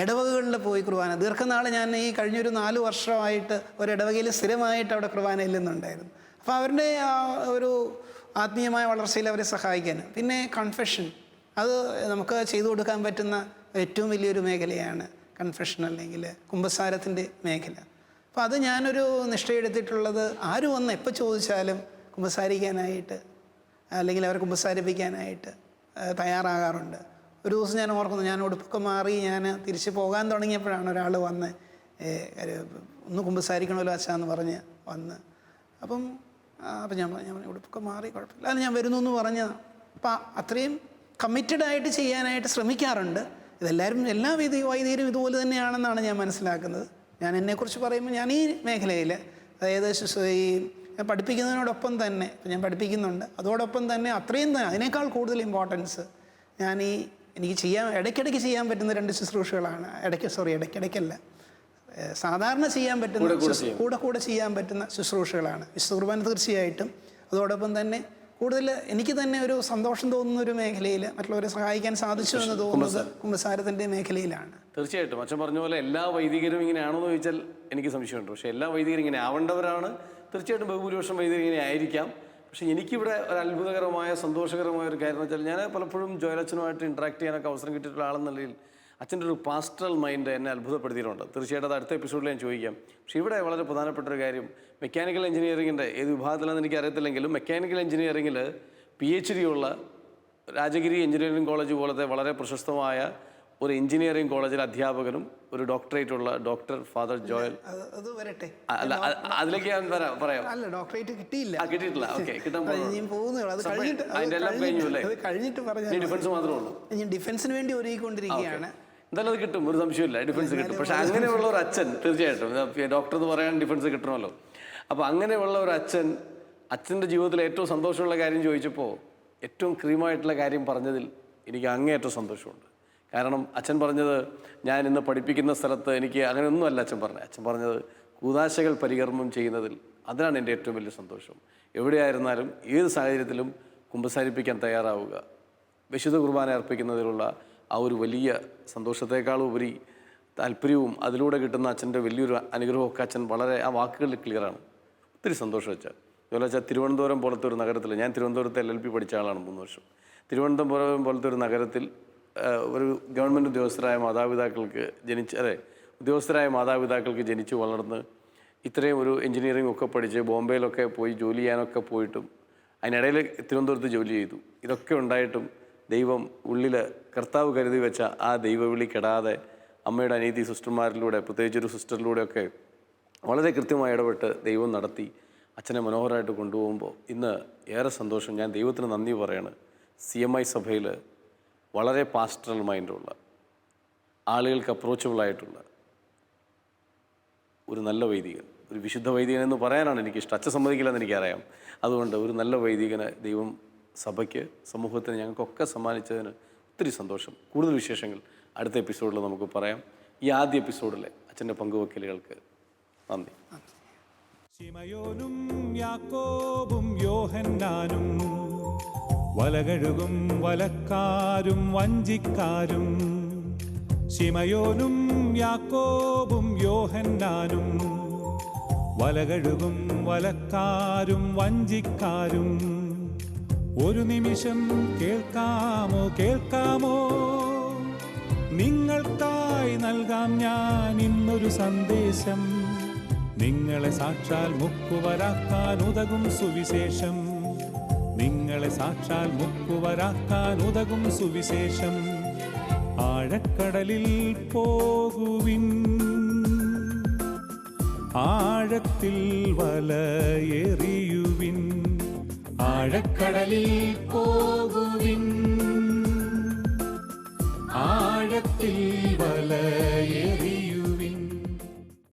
ഇടവകകളിൽ പോയി കുർബാന ദീർഘനാൾ ഞാൻ ഈ കഴിഞ്ഞൊരു 4 വർഷമായിട്ട് ഒരു ഇടവകയിൽ സ്ഥിരമായിട്ട് അവിടെ കുർബാന ഇല്ലെന്നുണ്ടായിരുന്നു. അപ്പോൾ അവരുടെ ആ ഒരു ആത്മീയമായ വളർച്ചയിൽ അവരെ സഹായിക്കാൻ. പിന്നെ കൺഫെഷൻ, അത് നമുക്ക് ചെയ്തു കൊടുക്കാൻ പറ്റുന്ന ഏറ്റവും വലിയൊരു മേഖലയാണ് കൺഫെഷൻ, അല്ലെങ്കിൽ കുമ്പസാരത്തിൻ്റെ മേഖല. അപ്പോൾ അത് ഞാനൊരു നിഷ്ഠയെടുത്തിട്ടുള്ളത്, ആരും വന്ന് എപ്പോൾ ചോദിച്ചാലും കുമ്പസാരിക്കാനായിട്ട് അല്ലെങ്കിൽ അവരെ കുമ്പസാരിപ്പിക്കാനായിട്ട് തയ്യാറാകാറുണ്ട്. ഒരു ദിവസം ഞാൻ ഓർക്കുന്നു, ഞാൻ ഉടുപ്പൊക്കെ മാറി ഞാൻ തിരിച്ച് പോകാൻ തുടങ്ങിയപ്പോഴാണ് ഒരാൾ വന്ന് ഒന്ന് കുമ്പസാരിക്കണമല്ലോ അച്ഛാന്ന് പറഞ്ഞ് വന്ന്. അപ്പം ഞാൻ ഉടുപ്പൊക്കെ മാറി, കുഴപ്പമില്ല, അല്ല ഞാൻ വരുന്നു എന്ന് പറഞ്ഞതാണ്. അപ്പം അത്രയും കമ്മിറ്റഡായിട്ട് ചെയ്യാനായിട്ട് ശ്രമിക്കാറുണ്ട്. ഇതെല്ലാവരും എല്ലാ വൈദികരും ഇതുപോലെ തന്നെയാണെന്നാണ് ഞാൻ മനസ്സിലാക്കുന്നത്. ഞാൻ എന്നെക്കുറിച്ച് പറയുമ്പോൾ ഞാൻ ഈ മേഖലയിൽ, അതായത് ഈ ഞാൻ പഠിപ്പിക്കുന്നതിനോടൊപ്പം തന്നെ, ഇപ്പം ഞാൻ പഠിപ്പിക്കുന്നുണ്ട്, അതോടൊപ്പം തന്നെ അതിനേക്കാൾ കൂടുതൽ ഇമ്പോർട്ടൻസ് എനിക്ക് ഇടയ്ക്കിടയ്ക്ക് ചെയ്യാൻ പറ്റുന്ന 2 ശുശ്രൂഷകളാണ്. ഇടയ്ക്കിടയ്ക്കല്ല, സാധാരണ ചെയ്യാൻ പറ്റുന്ന കൂടെ ചെയ്യാൻ പറ്റുന്ന ശുശ്രൂഷകളാണ് വിശുദ്ധ കുർബാന തീർച്ചയായിട്ടും. അതോടൊപ്പം തന്നെ കൂടുതൽ എനിക്ക് തന്നെ ഒരു സന്തോഷം തോന്നുന്ന ഒരു മേഖലയിൽ മറ്റുള്ളവരെ സഹായിക്കാൻ സാധിച്ചു എന്ന് തോന്നുന്നത് കുമ്പസാരത്തിൻ്റെ മേഖലയിലാണ്. തീർച്ചയായിട്ടും അച്ഛൻ പറഞ്ഞ പോലെ എല്ലാ വൈദികരും ഇങ്ങനെയാണോ എന്ന് ചോദിച്ചാൽ എനിക്ക് സംശയമുണ്ട്. പക്ഷേ എല്ലാ വൈദികരും ഇങ്ങനെ ആവേണ്ടവരാണ്. തീർച്ചയായിട്ടും ബഹുഭൂരിപക്ഷം വൈദികർ ഇങ്ങനെ ആയിരിക്കാം. പക്ഷേ എനിക്കിവിടെ ഒരു അത്ഭുതകരമായ സന്തോഷകരമായ ഒരു കാര്യം എന്ന് വെച്ചാൽ, ഞാൻ പലപ്പോഴും ജോയലച്ഛനുമായിട്ട് ഇൻട്രാക്ട് ചെയ്യാനൊക്കെ അവസരം കിട്ടിയിട്ടുള്ള ആളെന്നുള്ളതിൽ അച്ഛൻ്റെ ഒരു പാസ്റ്ററൽ മൈൻഡ് എന്നെ അത്ഭുതപ്പെടുത്തിയിട്ടുണ്ട്. തീർച്ചയായിട്ടും അത് അടുത്ത എപ്പിസോഡിൽ ഞാൻ ചോദിക്കാം. പക്ഷേ ഇവിടെ വളരെ പ്രധാനപ്പെട്ട ഒരു കാര്യം, മെക്കാനിക്കൽ എഞ്ചിനീയറിങ്ങിൻ്റെ ഏത് വിഭാഗത്തിലാണെന്ന് എനിക്ക് അറിയത്തില്ലെങ്കിലും മെക്കാനിക്കൽ എഞ്ചിനീയറിങ്ങിൽ PhD ഉള്ള രാജഗിരി എഞ്ചിനീയറിംഗ് കോളേജ് പോലത്തെ വളരെ പ്രശസ്തമായ ഒരു എഞ്ചിനീയറിംഗ് കോളേജിൽ അധ്യാപകനും ഒരു ഡോക്ടറേറ്റ് ഉള്ള ഡോക്ടർ ഫാദർ ജോയൽ. അത് വരട്ടെ, അല്ല അതിലേക്ക് ഞാൻ പറയാം. അല്ല, ഡോക്ടറേറ്റ് കിട്ടിയില്ല. കിട്ടിയിട്ടില്ല. ഓക്കെ, കിട്ടാൻ അതിന്റെ എല്ലാം കഴിഞ്ഞു അല്ലേ? കഴിഞ്ഞിട്ട് പറഞ്ഞു, ഡിഫൻസ് മാത്രമേ ഉള്ളൂ. ഞാൻ ഡിഫൻസിന് വേണ്ടി ഒരുങ്ങിക്കൊണ്ടിരിക്കുകയാണ്. എന്തായാലും അത് കിട്ടും, ഒരു സംശയമില്ല, ഡിഫൻസ് കിട്ടും. പക്ഷെ അങ്ങനെയുള്ള ഒരു അച്ഛൻ, തീർച്ചയായിട്ടും ഡോക്ടർ എന്ന് പറയാൻ ഡിഫൻസ് കിട്ടണമല്ലോ. അപ്പോൾ അങ്ങനെയുള്ള ഒരു അച്ഛൻ്റെ ജീവിതത്തിൽ ഏറ്റവും സന്തോഷമുള്ള കാര്യം ചോദിച്ചപ്പോൾ ഏറ്റവും ക്രീമായിട്ടുള്ള കാര്യം പറഞ്ഞതിൽ എനിക്ക് അങ്ങേയറ്റം സന്തോഷമുണ്ട്. കാരണം അച്ഛൻ പറഞ്ഞത്, ഞാൻ ഇന്ന് പഠിപ്പിക്കുന്ന സ്ഥലത്ത് എനിക്ക് അങ്ങനെയൊന്നുമല്ല അച്ഛൻ പറഞ്ഞത്. അച്ഛൻ പറഞ്ഞത് കൂദാശകൾ പരികർമ്മം ചെയ്യുന്നതിൽ, അതിനാണ് എൻ്റെ ഏറ്റവും വലിയ സന്തോഷം. എവിടെയായിരുന്നാലും ഏത് സാഹചര്യത്തിലും കുമ്പസാരിപ്പിക്കാൻ തയ്യാറാവുക, വിശുദ്ധ കുർബാന അർപ്പിക്കുന്നതിലുള്ള ആ ഒരു വലിയ സന്തോഷത്തെക്കാളും ഉപരി താല്പര്യവും അതിലൂടെ കിട്ടുന്ന അച്ഛൻ്റെ വലിയൊരു അനുഗ്രഹമൊക്കെ അച്ഛൻ വളരെ ആ വാക്കുകളിൽ ക്ലിയറാണ്. ഒത്തിരി സന്തോഷം വെച്ചാൽ. അതുപോലെ വെച്ചാൽ തിരുവനന്തപുരം പോലത്തെ ഒരു നഗരത്തിൽ, ഞാൻ തിരുവനന്തപുരത്ത് LLB പഠിച്ച ആളാണ് 3 വർഷം. തിരുവനന്തപുരം പോലത്തെ ഒരു നഗരത്തിൽ ഒരു ഗവൺമെൻറ് ഉദ്യോഗസ്ഥരായ മാതാപിതാക്കൾക്ക് ജനിച്ച് വളർന്ന് ഇത്രയും ഒരു എഞ്ചിനീയറിംഗ് ഒക്കെ പഠിച്ച് ബോംബെയിലൊക്കെ പോയി ജോലി ചെയ്യാനൊക്കെ പോയിട്ടും അതിനിടയിൽ തിരുവനന്തപുരത്ത് ജോലി ചെയ്തു. ഇതൊക്കെ ഉണ്ടായിട്ടും ദൈവം ഉള്ളിൽ കർത്താവ് കരുതി വെച്ച ആ ദൈവവിളി കെടാതെ അമ്മയുടെ അനീതി സിസ്റ്റർമാരിലൂടെ, പ്രത്യേകിച്ചൊരു സിസ്റ്ററിലൂടെയൊക്കെ വളരെ കൃത്യമായി ഇടപെട്ട് ദൈവം നടത്തി അച്ഛനെ മനോഹരമായിട്ട് കൊണ്ടുപോകുമ്പോൾ ഇന്ന് ഏറെ സന്തോഷം. ഞാൻ ദൈവത്തിന് നന്ദി പറയാണ്. CMI സഭയിൽ വളരെ പാസ്റ്ററൽ മൈൻഡുള്ള, ആളുകൾക്ക് അപ്രോച്ചബിളായിട്ടുള്ള ഒരു നല്ല വൈദികൻ, ഒരു വിശുദ്ധ വൈദികൻ എന്ന് പറയാനാണ് എനിക്കിഷ്ടം. അച്ഛൻ സമ്മതിക്കില്ലെന്ന് എനിക്കറിയാം. അതുകൊണ്ട് ഒരു നല്ല വൈദികനെ ദൈവം സഭയ്ക്ക്, സമൂഹത്തിന്, ഞങ്ങൾക്കൊക്കെ സമ്മാനിച്ചതിന് ഒത്തിരി സന്തോഷം. കൂടുതൽ വിശേഷങ്ങൾ അടുത്ത എപ്പിസോഡിൽ നമുക്ക് പറയാം. ഈ ആദ്യ എപ്പിസോഡിലെ അച്ഛൻ്റെ പങ്കുവെക്കലുകൾക്ക് നന്ദി. ശിമയോനും യാക്കോബും യോഹന്നാനും വലകഴുകും വലക്കാരും വഞ്ചിക്കാരും. ശിമയോനും യാക്കോബും യോഹന്നാനും വലകഴുകും വലക്കാരും വഞ്ചിക്കാരും. ഒരു നിമിഷം കേൾക്കാമോ നിങ്ങൾക്കായി നൽകാം ഞാൻ ഇന്നൊരു സന്ദേശം. നിങ്ങളെ സാക്ഷാൽ മുക്കുവരാക്കാൻ ഉതകും സുവിശേഷം. നിങ്ങളെ സാക്ഷാൽ മുക്കുവരാക്കാൻ ഉതകും സുവിശേഷം. ആഴക്കടലിൽ പോകുവിൻ, ആഴത്തിൽ വലയെറിയുവിൻ. ആഴക്കടലിൽ പോകുവിൻ, ആഴത്തിൽ വലയെറി